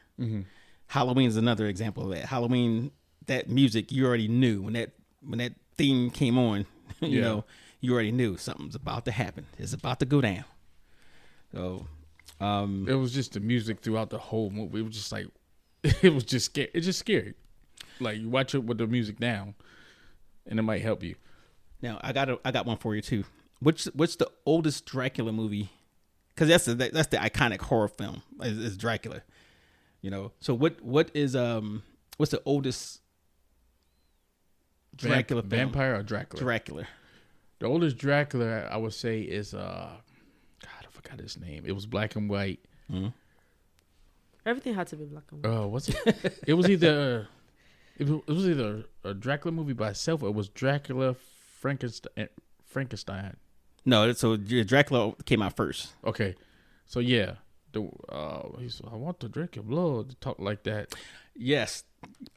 Halloween is another example of that. Halloween, that music you already knew when that theme came on. You already knew something's about to happen. It's about to go down. So it was just the music throughout the whole movie. It was just like it was just scary. It's just scary. Like you watch it with the music down, and it might help you. Now I got one for you too. What's the oldest Dracula movie? Because that's the iconic horror film is Dracula. So what is what's the oldest Dracula film? Vampire or Dracula? Dracula. The oldest Dracula I would say is God, I forgot his name. It was black and white. Mm-hmm. Everything had to be black and white. Oh, what's it? It was either a Dracula movie by itself or it was Dracula Frankenstein. No, so Dracula came out first. Okay, so yeah, I want to drink your blood. Talk like that. Yes.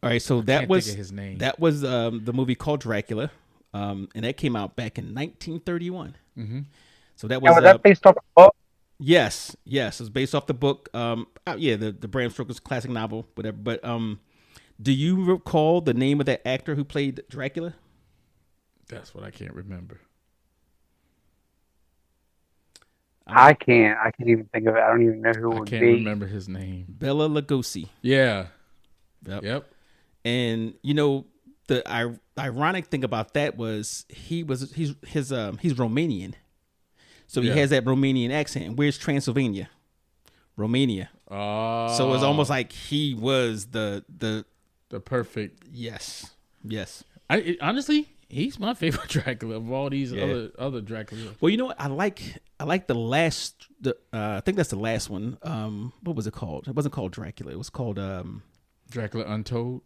All right. So that was think of his name. That was the movie called Dracula, and that came out back in 1931. So that was. Was that based off a book? Yes. It was based off the book. The Bram Stoker's classic novel, whatever. But do you recall the name of that actor who played Dracula? That's what I can't remember. I can't even think of it. I don't even know who it would be. I can't remember his name. Bela Lugosi. Yeah. Yep. And the ironic thing about that was he's Romanian, so he has that Romanian accent. Where's Transylvania? Romania. Oh. So it's almost like he was the perfect. Yes. Honestly, He's my favorite Dracula of all these other Draculas. Well, you know what? I like the last. I think that's the last one. What was it called? It wasn't called Dracula. It was called Dracula Untold.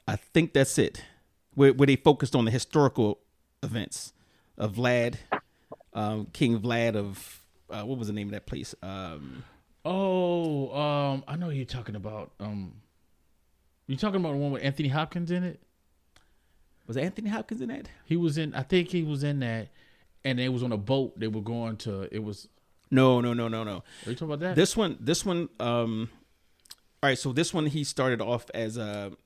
I think that's it. Where they focused on the historical events of Vlad, King Vlad of what was the name of that place? I know what you're talking about. You talking about the one with Anthony Hopkins in it? Was Anthony Hopkins in that? He was in. I think he was in that, and it was on a boat. They were going to. It was. No. Are you talking about that? This one. All right. So this one, he started off as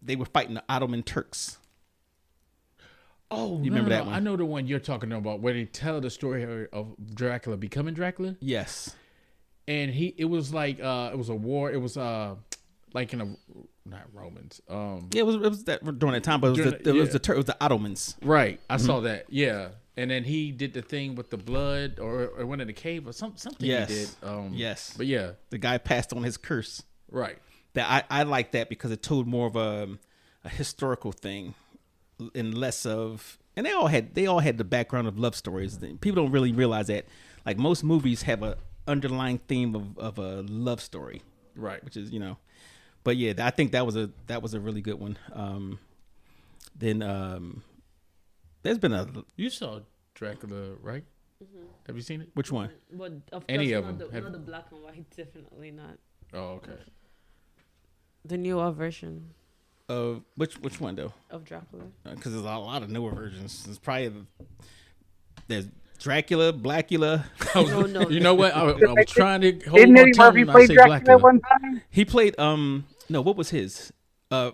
they were fighting the Ottoman Turks. Oh, you remember that one? I know the one you're talking about, where they tell the story of Dracula becoming Dracula. Yes. And it was like it was a war. It was like in a. Not Romans. Yeah, it was that during that time, but it was the Ottomans. Right, I saw that. Yeah, and then he did the thing with the blood, or went in the cave, or something. Yes. He did. Yes, but yeah, the guy passed on his curse. Right. That I like that because it told more of a historical thing, and less of. And they all had the background of love stories. People don't really realize that. Like most movies have a underlying theme of a love story. Right. Which is But yeah, I think that was a really good one. Then there's been you saw Dracula, right? Mm-hmm. Have you seen it? Which one? But of any course, of them? Not the black and white, definitely not. Oh, okay. The newer version. Of which one though? Of Dracula. Because there's a lot of newer versions. There's probably there's Dracula, Blackula. No. You know what? I was trying to hold Didn't my Eddie tongue Murphy and play say Dracula Blackula. one time? He played no, what was his? A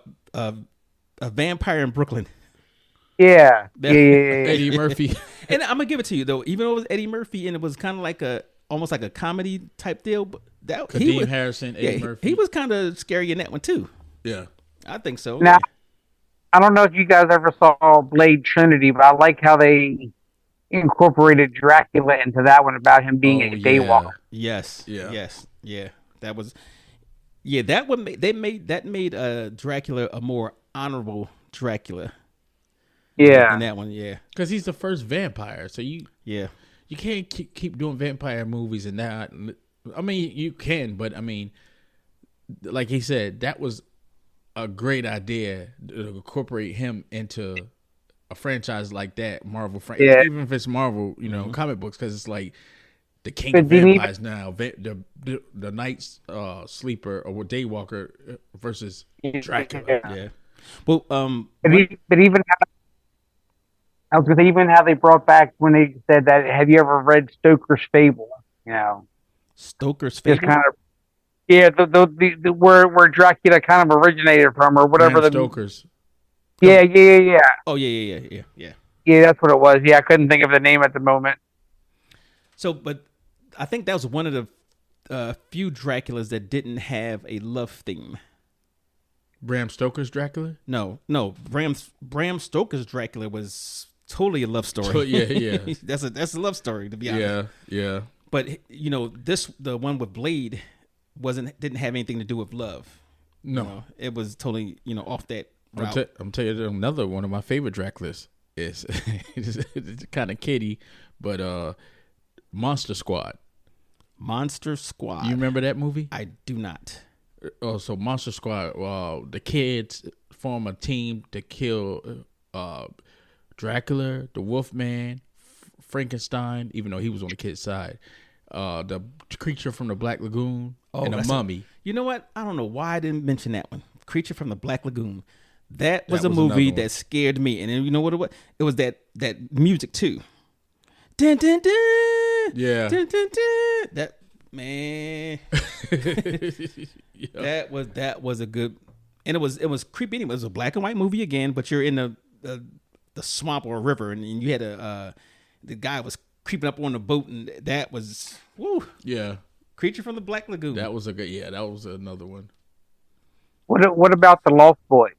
vampire in Brooklyn. Yeah. Eddie Murphy. And I'm gonna give it to you though, even though it was Eddie Murphy and it was kind of like almost like a comedy type deal, but Kadeem Harrison, Eddie Murphy. He was kind of scary in that one too. Yeah, I think so. Now, I don't know if you guys ever saw Blade Trinity, but I like how they incorporated Dracula into that one about him being a daywalker. Yes. Yeah. Yes. Yeah. That was. Yeah, that one made Dracula a more honorable Dracula. Yeah. In that one, yeah. Because he's the first vampire, so you can't keep doing vampire movies and that. I mean, you can, but I mean, like he said, that was a great idea to incorporate him into a franchise like that, Marvel franchise. Even if it's Marvel, comic books, because it's like the king of vampires now, the night sleeper or daywalker versus Dracula. Yeah. Well, but even I was going to say, even how they brought back when they said that. Have you ever read Stoker's Fable? Stoker's Fable. It's kind of the where Dracula kind of originated from, or whatever. Bram Stoker's. Yeah. Oh yeah. Yeah, that's what it was. Yeah, I couldn't think of the name at the moment. So, but I think that was one of the few Draculas that didn't have a love theme. Bram Stoker's Dracula? No. Bram Stoker's Dracula was totally a love story. Yeah. that's a love story, to be honest. Yeah. But the one with Blade didn't have anything to do with love. No, it was totally off that route. I'm telling you, another one of my favorite Draculas is it's kind of kiddie, but Monster Squad. Monster Squad. You remember that movie? I do not. Oh, so Monster Squad. The kids form a team to kill Dracula, the Wolfman, Frankenstein, even though he was on the kid's side. The creature from the Black Lagoon, and a mummy. You know what? I don't know why I didn't mention that one. Creature from the Black Lagoon. That was a movie that scared me. And then you know what it was? It was that music too. Dun, dun, dun. Yeah. Dun, dun, dun. That man. Yeah. That was a good, and it was creepy. It was a black and white movie again, but you're in the swamp or a river, and you had the guy was creeping up on the boat, and that was Yeah. Creature from the Black Lagoon. That was that was another one. What about The Lost Boys?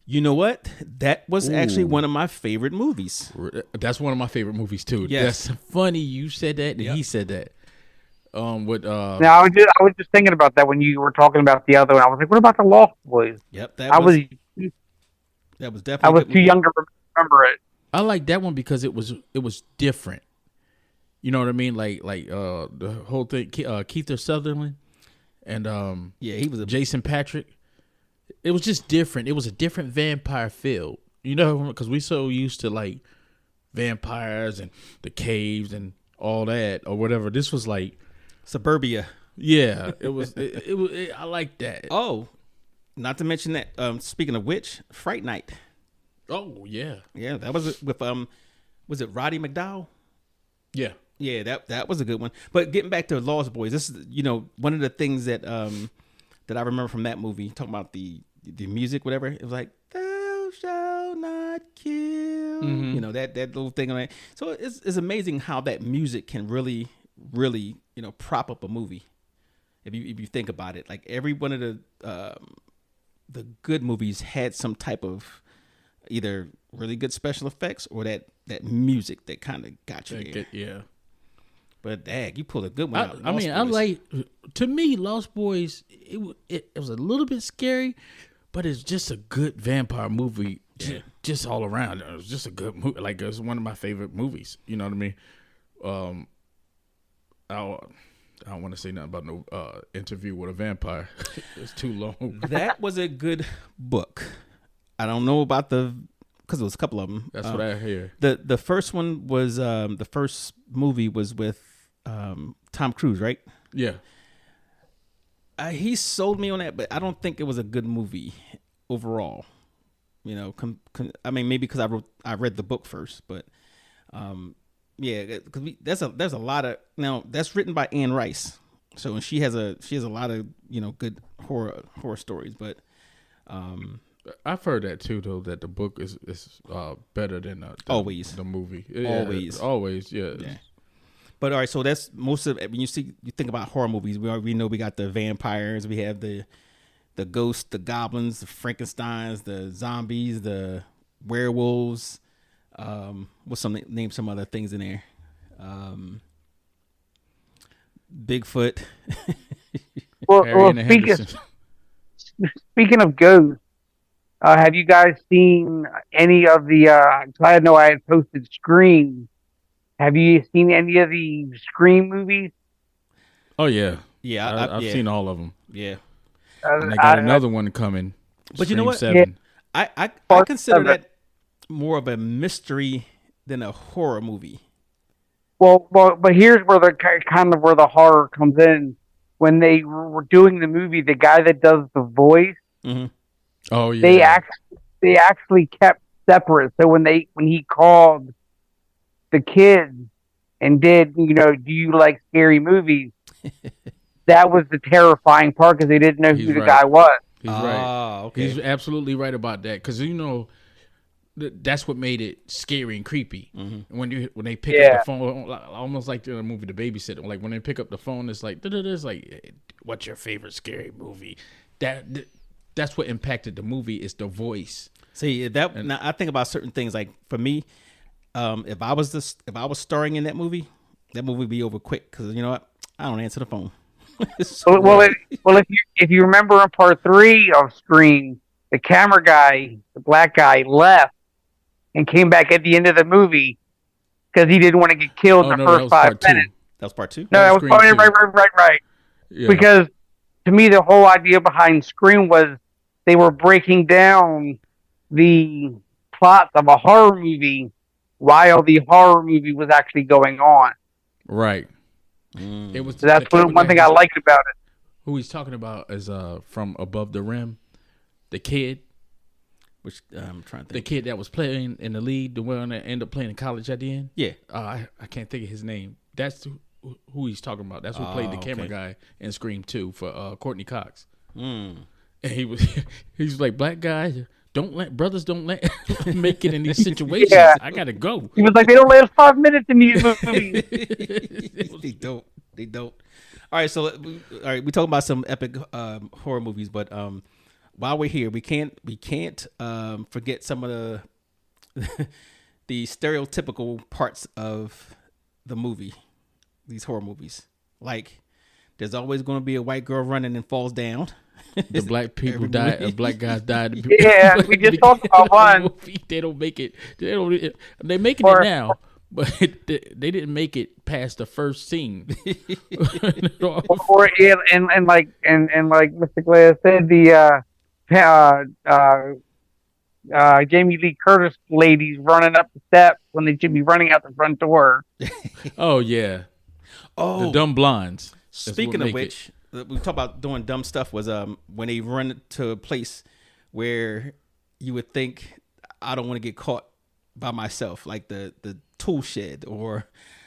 You know what? That was actually one of my favorite movies. That's one of my favorite movies too. Yes. That's funny you said that and he said that. Now I was just thinking about that when you were talking about the other one. I was like, what about The Lost Boys? Yep, I was definitely. I was too young to remember it. I like that one because it was different. You know what I mean? Like the whole thing. Keith Sutherland and he was Jason Patrick. It was just different. It was a different vampire feel. You know, because we so used to like vampires and the caves and all that or whatever. This was like suburbia. Yeah, it was. I like that. Oh, not to mention that. Speaking of which, Fright Night. Oh yeah, that was with was it Roddy McDowall? Yeah, that was a good one. But getting back to Lost Boys, this is one of the things that that I remember from that movie. Talking about the music, whatever. It was like thou shalt not kill. Mm-hmm. That little thing on it. So it's amazing how that music can really prop up a movie. If you think about it, like every one of the good movies had some type of either really good special effects or that music that kind of got you there. Yeah. But dag, you pulled a good one out. I mean, I like, to me, Lost Boys, it was a little bit scary, but it's just a good vampire movie just all around. It was just a good movie. Like, it's one of my favorite movies. You know what I mean? I don't want to say nothing about no Interview with a Vampire. It's too long. That was a good book. I don't know about because there was a couple of them. That's what I hear. The first one was the first movie was with Tom Cruise, right? Yeah. He sold me on that, but I don't think it was a good movie overall. I mean, maybe because I read the book first, but because there's a lot of that's written by Anne Rice, so she has a lot of good horror stories, but I've heard that too, though, that the book is better than always the movie. Always, yeah. But all right, so that's most of it. When you think about horror movies, we know we got the vampires, we have the ghosts, the goblins, the Frankensteins, the zombies, the werewolves. Name some other things in there. Bigfoot. well speaking of ghosts, have you guys seen any of the? I know I had posted Scream. Have you seen any of the Scream movies? Oh yeah, I've seen all of them. Yeah, and they got another one coming. But you know what? 7. Yeah. I consider that more of a mystery than a horror movie. Well, but here's where where the horror comes in. When they were doing the movie, the guy that does the voice, mm-hmm. Oh yeah, they actually kept separate. So when he called the kids and did, do you like scary movies? That was the terrifying part because they didn't know who the guy was. He's right. Okay. He's absolutely right about that because that's what made it scary and creepy. Mm-hmm. When they pick up the phone, almost like the movie The Babysitter. Like when they pick up the phone, it's like, what's your favorite scary movie? That's what impacted the movie is the voice. See now I think about certain things. Like for me, if I was starring in that movie would be over quick because you know what? I don't answer the phone. If you remember in part 3 of Scream, the camera guy, the black guy, left and came back at the end of the movie because he didn't want to get killed in the first 5 minutes. That was part 2? No, that was part 2. Right. Yeah. Because to me, the whole idea behind Scream was they were breaking down the plot of a horror movie while the horror movie was actually going on. Right. It was. So that's one thing I liked about it. Who he's talking about is from Above the Rim, the kid. Which I'm trying to think. The kid that was playing in the lead, the one that ended up playing in college at the end. Yeah. I can't think of his name. That's who he's talking about. That's who played the camera guy in Scream 2 for Courtney Cox. And he was like, black guy, brothers don't let make it in these situations. Yeah. I gotta go. He was like, they don't last 5 minutes in these movies. They don't. All right, we're talking about some epic horror movies, but while we're here, we can't forget some of the stereotypical parts of the movie, these horror movies. Like, there's always going to be a white girl running and falls down. The black people died. Black guys died. Yeah, we just talked about one. They don't make it. They're making it now, but they didn't make it past the first scene. Or and like Mr. Glass said, the Jamie Lee Curtis ladies running up the steps when they should be running out the front door. Oh yeah. Oh, the dumb blondes. Speaking of which, we talk about doing dumb stuff. Was when they run to a place where you would think, I don't want to get caught by myself, like the tool shed, or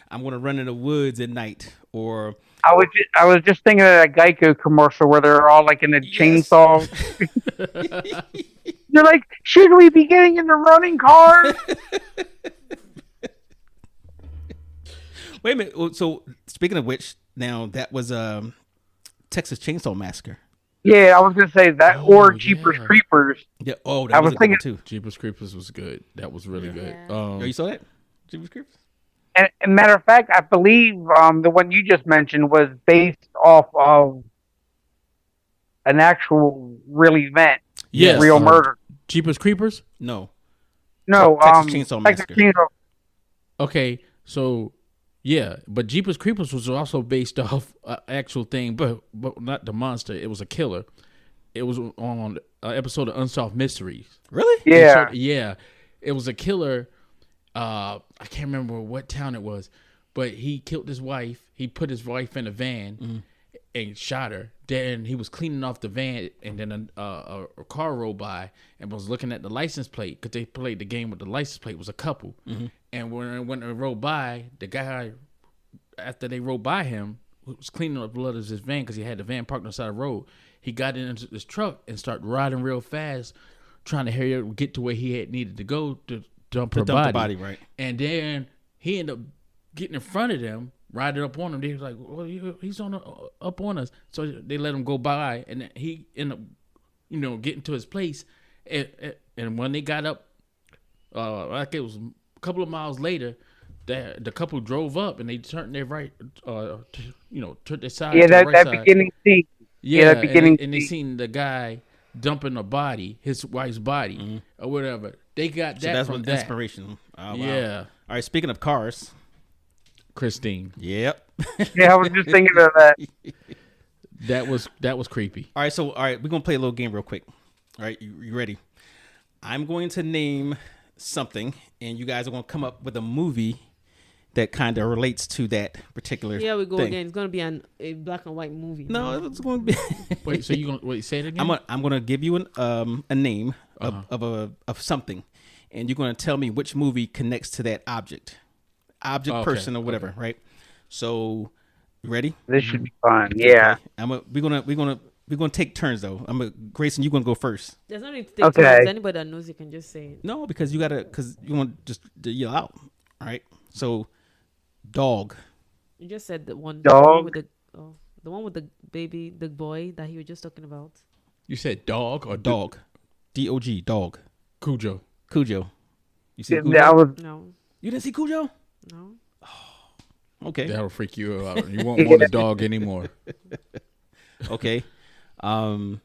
I'm going to run in the woods at night, or I was just thinking of that Geico commercial where they're all like in a chainsaw. They're like, should we be getting in the running car? Wait a minute. So speaking of which, now that was Texas Chainsaw Massacre. Yeah, I was gonna say that, or Jeepers Creepers. Yeah. Oh, that was a good one too. Jeepers Creepers was good. That was really good. You saw that? Jeepers Creepers. And matter of fact, I believe the one you just mentioned was based off of an actual real event. Yes. Real murder. Jeepers Creepers? No, Texas Chainsaw Massacre. Okay, so yeah, but Jeepers Creepers was also based off an actual thing, but not the monster. It was a killer. It was on an episode of Unsolved Mysteries. Really? Yeah. Yeah. It was a killer. I can't remember what town it was, but he killed his wife. He put his wife in a van and shot her. Then he was cleaning off the van, and then a car rolled by and was looking at the license plate, because they played the game with the license plate. It was a couple. And when they rolled by, the guy, after they rolled by him, was cleaning up the blood of his van because he had the van parked on the side of the road. He got into his truck and started riding real fast, trying to hurry up, get to where he had needed to go to dump the body, right? And then he ended up getting in front of them, riding up on them. They was like, "Well, he's up on us," so they let him go by, and then he ended up, getting to his place. And when they got up, like it was a couple of miles later, the couple drove up and they turned their right, turned their side. Yeah, to the right that side. beginning scene. Yeah, that beginning, and they seen the guy dumping a body, his wife's body, or whatever. They got that that's from what that. Inspiration. Oh, wow. Yeah. All right. Speaking of cars, Christine. Yep. Yeah, I was just thinking of that. That was creepy. All right. We're gonna play a little game real quick. All right, you ready? I'm going to name something, and you guys are gonna come up with a movie that kind of relates to that particular. Yeah, we go thing. again. It's gonna be a black and white movie. No, it's going to be. Wait, so you gonna say it again? I'm gonna give you a name of something, and you're gonna tell me which movie connects to that object, person, or whatever. Okay. Right? So, you ready? This should be fun. Yeah. Okay. We're gonna take turns though. Grayson, you're gonna go first. There's no need to take turns. Anybody that knows, you can just say it. No, because you want just to yell out. All right. So, dog. You just said the one. Dog. The one with the baby, the boy that he was just talking about. You said dog or dog? D-O-G, dog. Cujo. You see Cujo? No. You didn't see Cujo? No. Oh, okay. That'll freak you out. You won't want a dog anymore. Okay. All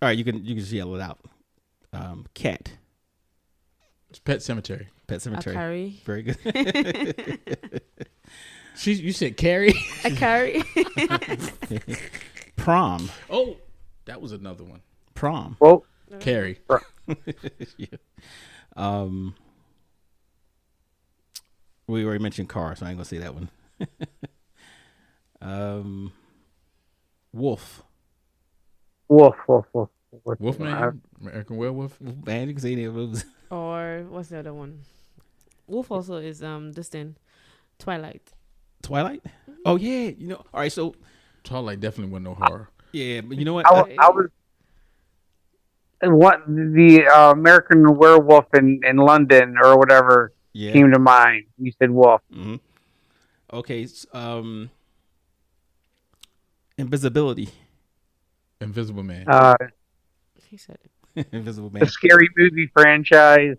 right, you can just yell it out. Cat. It's Pet Cemetery. Carrie. Very good. You said Carrie? A Carrie. Prom. Oh, that was another one. Prom. Well, Carrie. Yeah. We already mentioned car, so I ain't gonna say that one. Wolf. Wolfman? American Werewolf? Man, you can say any of those. Or what's the other one? Wolf also is this thing, Twilight. Twilight? Oh yeah, all right. So Twilight definitely wasn't no horror. Yeah, but you know what? I was. What the American Werewolf in London or whatever came to mind. You said wolf. Mm-hmm. Okay. Invisibility. Invisible Man. He said it. Invisible Man. The scary movie franchise.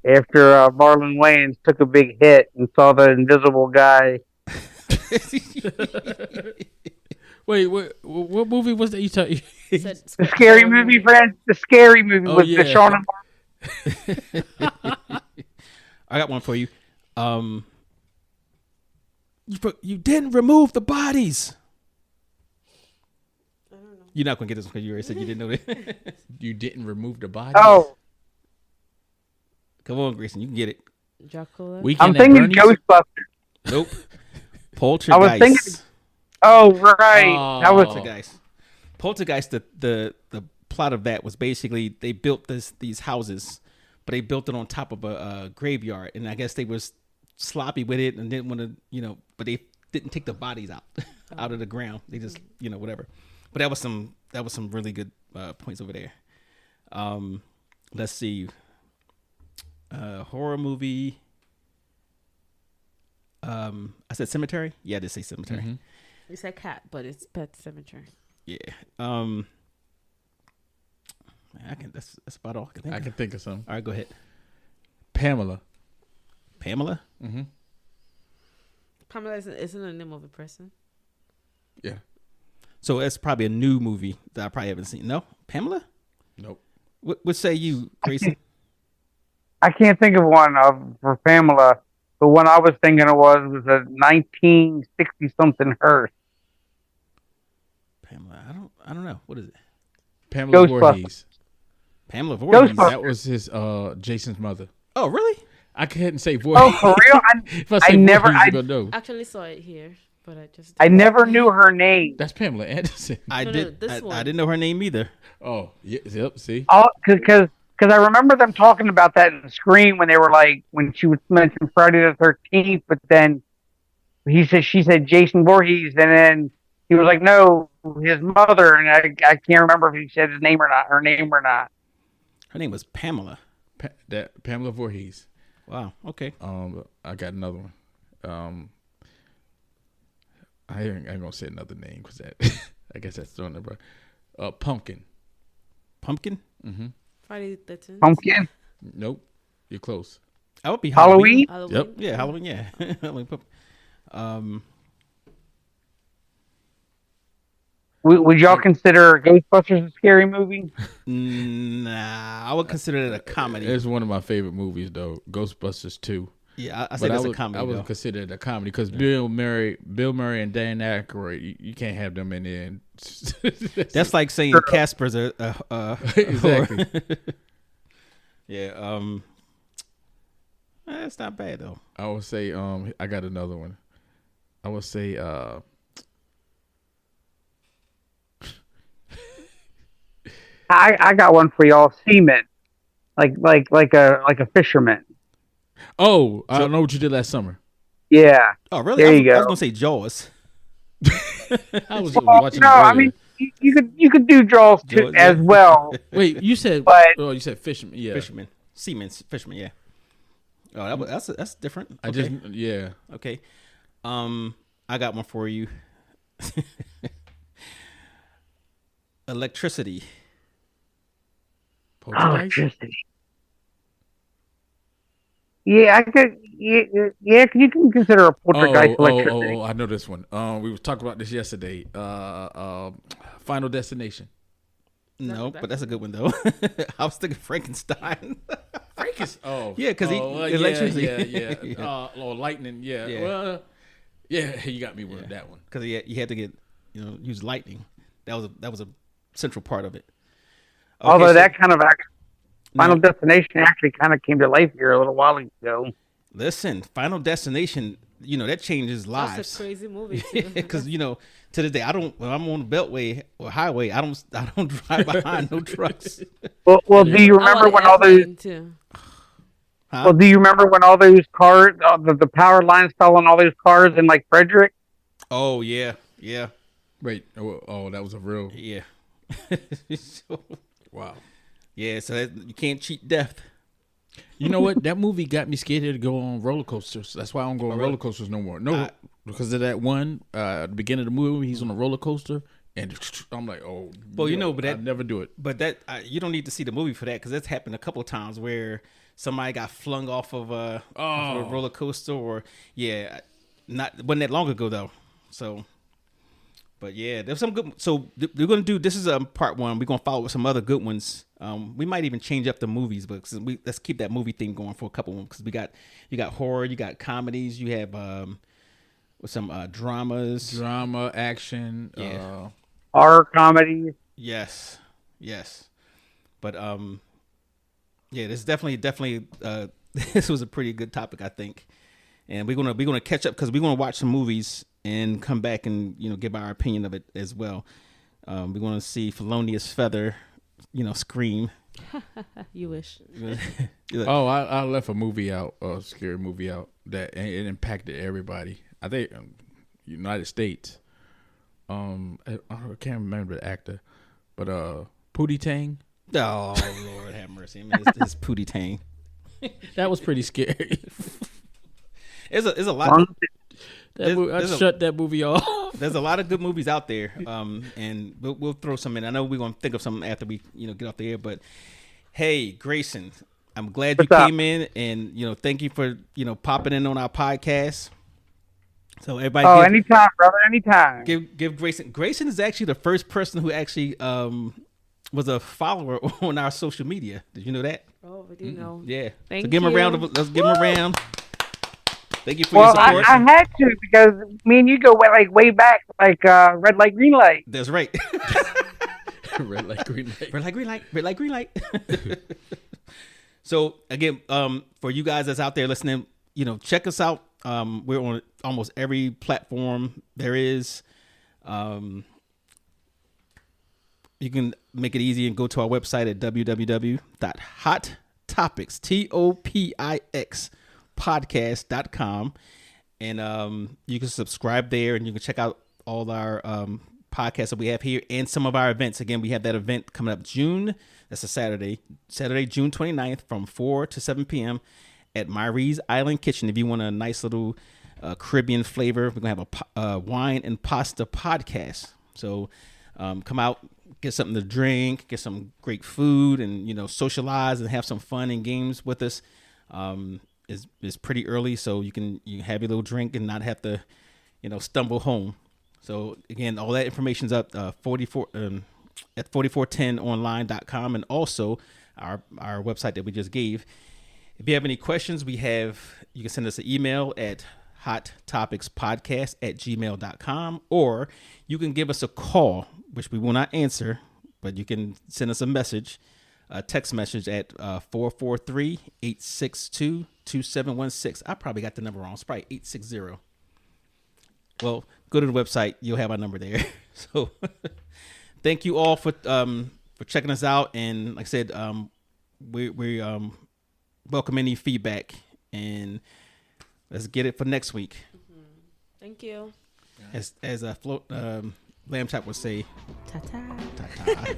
After Marlon Wayans took a big hit and saw the invisible guy. Wait, what movie was that you talking? The scary movie, friends. The scary movie was the Shaun and I got one for you. You didn't remove the bodies. I don't know. You're not gonna get this one because you already said you didn't know that. You didn't remove the bodies. Oh, come on, Grayson, you can get it. Dracula. I'm thinking Ghostbusters. Nope. Poltergeist. I was thinking. Oh, right. That was Poltergeist. Poltergeist. The plot of that was basically they built these houses, but they built it on top of a graveyard, and I guess they was sloppy with it and didn't want to, but they didn't take the bodies out of the ground. They just, whatever. But that was some really good points over there. Let's see. Horror movie. I said cemetery. Yeah, I did say cemetery. Mm-hmm. You said cat, but it's Pet Cemetery. Yeah. That's about all I can think of. Some. All right, go ahead. Pamela. Mm-hmm. Pamela isn't the name of a person. Yeah. So it's probably a new movie that I probably haven't seen. No, Pamela. Nope. What say you, Grayson? I can't think of one for Pamela. The one I was thinking of was a 1960 something hearse. Pamela, I don't know. What is it? Pamela Voorhees. Pamela Voorhees. That was his Jason's mother. Oh, really? I couldn't say Voorhees. Oh, for real? I actually saw it here, but I never knew her name. That's Pamela Anderson. I didn't know her name either. Oh, yep. See. Oh, because I remember them talking about that in Scream when they were like, when she was mentioning Friday the 13th, but then she said Jason Voorhees, and then he was like, no, his mother, and I can't remember if he said her name or not. Her name was Pamela. Pamela Voorhees. Wow. Okay. I got another one. I ain't gonna say another name because I guess that's throwing it, bro. Pumpkin. Pumpkin. Mm-hmm. Friday the 13th. Pumpkin. Nope. You're close. That would be Halloween. Yep. Yeah, Halloween. Yeah. Halloween. Would y'all consider Ghostbusters a scary movie? Nah, I would consider it a comedy. It's one of my favorite movies, though. Ghostbusters 2. Yeah, I said it's a comedy. I would consider it a comedy because Bill Murray and Dan Aykroyd, you can't have them in there. That's like saying Casper's a exactly. Yeah. That's not bad though. I would say I got another one. I would say I got one for y'all. Seaman, like a fisherman. Oh, I don't know what you did last summer. Yeah. Oh, really? There you go. I was gonna say Jaws. I was watching. No, I mean you could do Jaws too as well. Wait, you said? You said fisherman. Yeah, fisherman, seaman, fisherman. Yeah. Oh, that's different. Yeah. Okay. I got one for you. Electricity. Electricity. Yeah, I could. Yeah, you can consider a poltergeist electricity. Oh, I know this one. We were talking about this yesterday. Final Destination. No, but that's a good one though. I was thinking Frankenstein. Frankenstein. Oh, yeah, because electricity. Yeah. Lightning. Yeah. Well, yeah, you got me with that one. Because you had to get use lightning. That was a central part of it. Okay, although that kind of Final Destination actually kind of came to life here a little while ago. Listen, Final Destination, that changes lives. That's a crazy movie. Because to this day, when I'm on the Beltway or highway, I don't drive behind no trucks. Well, do you remember when all those? Huh? Well, do you remember when all those cars, the power lines fell on all those cars in like Frederick? Oh yeah. Wait, that was a real. Yeah. Wow. Yeah, so you can't cheat death. You know what? That movie got me scared to go on roller coasters. That's why I don't go on roller coasters no more. No, because of that one at the beginning of the movie, he's on a roller coaster, and I'm like, oh. Well, but I'd never do it. But that you don't need to see the movie for that because that's happened a couple of times where somebody got flung off of a roller coaster, or wasn't that long ago though. So But yeah, there's some good. So we're gonna do. This is part one. We're gonna follow with some other good ones. We might even change up the movies, but let's keep that movie theme going for a couple of them, because you got horror, you got comedies, you have with some dramas, action, horror comedies. Yes. But yeah, this definitely this was a pretty good topic, I think, and we're gonna catch up because we're gonna watch some movies and come back and give our opinion of it as well. We're gonna see Felonious Feather, Scream. You wish. I left a movie out, a scary movie out that it impacted everybody. I think United States. I can't remember the actor, but Pootie Tang. Oh Lord, have mercy! I mean, it's Pootie Tang. That was pretty scary. There's a lot. Shut that movie off. There's a lot of good movies out there, and we'll throw some in. I know we're gonna think of something after we get off the air. But hey, Grayson, I'm glad you came in, and thank you for popping in on our podcast. So everybody, anytime, brother, anytime. Give Grayson. Grayson is actually the first person who actually was a follower on our social media. Did you know that? Oh, I didn't know. Yeah. Thank so give him you. a round of. Let's give him a round. Thank you for your support. I had to, because me and you go way back, red light, green light. That's right. Red light, green light. Red light, green light. Red light, green light. So again, for you guys that's out there listening, check us out. We're on almost every platform there is. You can make it easy and go to our website at www.hottopix, podcast.com, and you can subscribe there, and you can check out all our podcasts that we have here and some of our events. Again, we have that event coming up that's a Saturday, June 29th from 4 to 7 p.m. at Myrie's Island Kitchen. If you want a nice little Caribbean flavor, we're going to have a wine and pasta podcast. So come out, get something to drink, get some great food, and socialize and have some fun and games with us. Is pretty early, so you have your little drink and not have to stumble home. So again, all that information's up at 4410online.com, and also our website that we just gave. If you have any questions, you can send us an email at hottopicspodcast@gmail.com, or you can give us a call, which we will not answer, but you can send us a text message at 443-862-2716. I probably got the number wrong. It's probably 860. Well, go to the website. You'll have our number there. So thank you all for checking us out. And like I said, we welcome any feedback, and let's get it for next week. Thank you. As Lamb Chop would say, Ta-ta. ta-ta.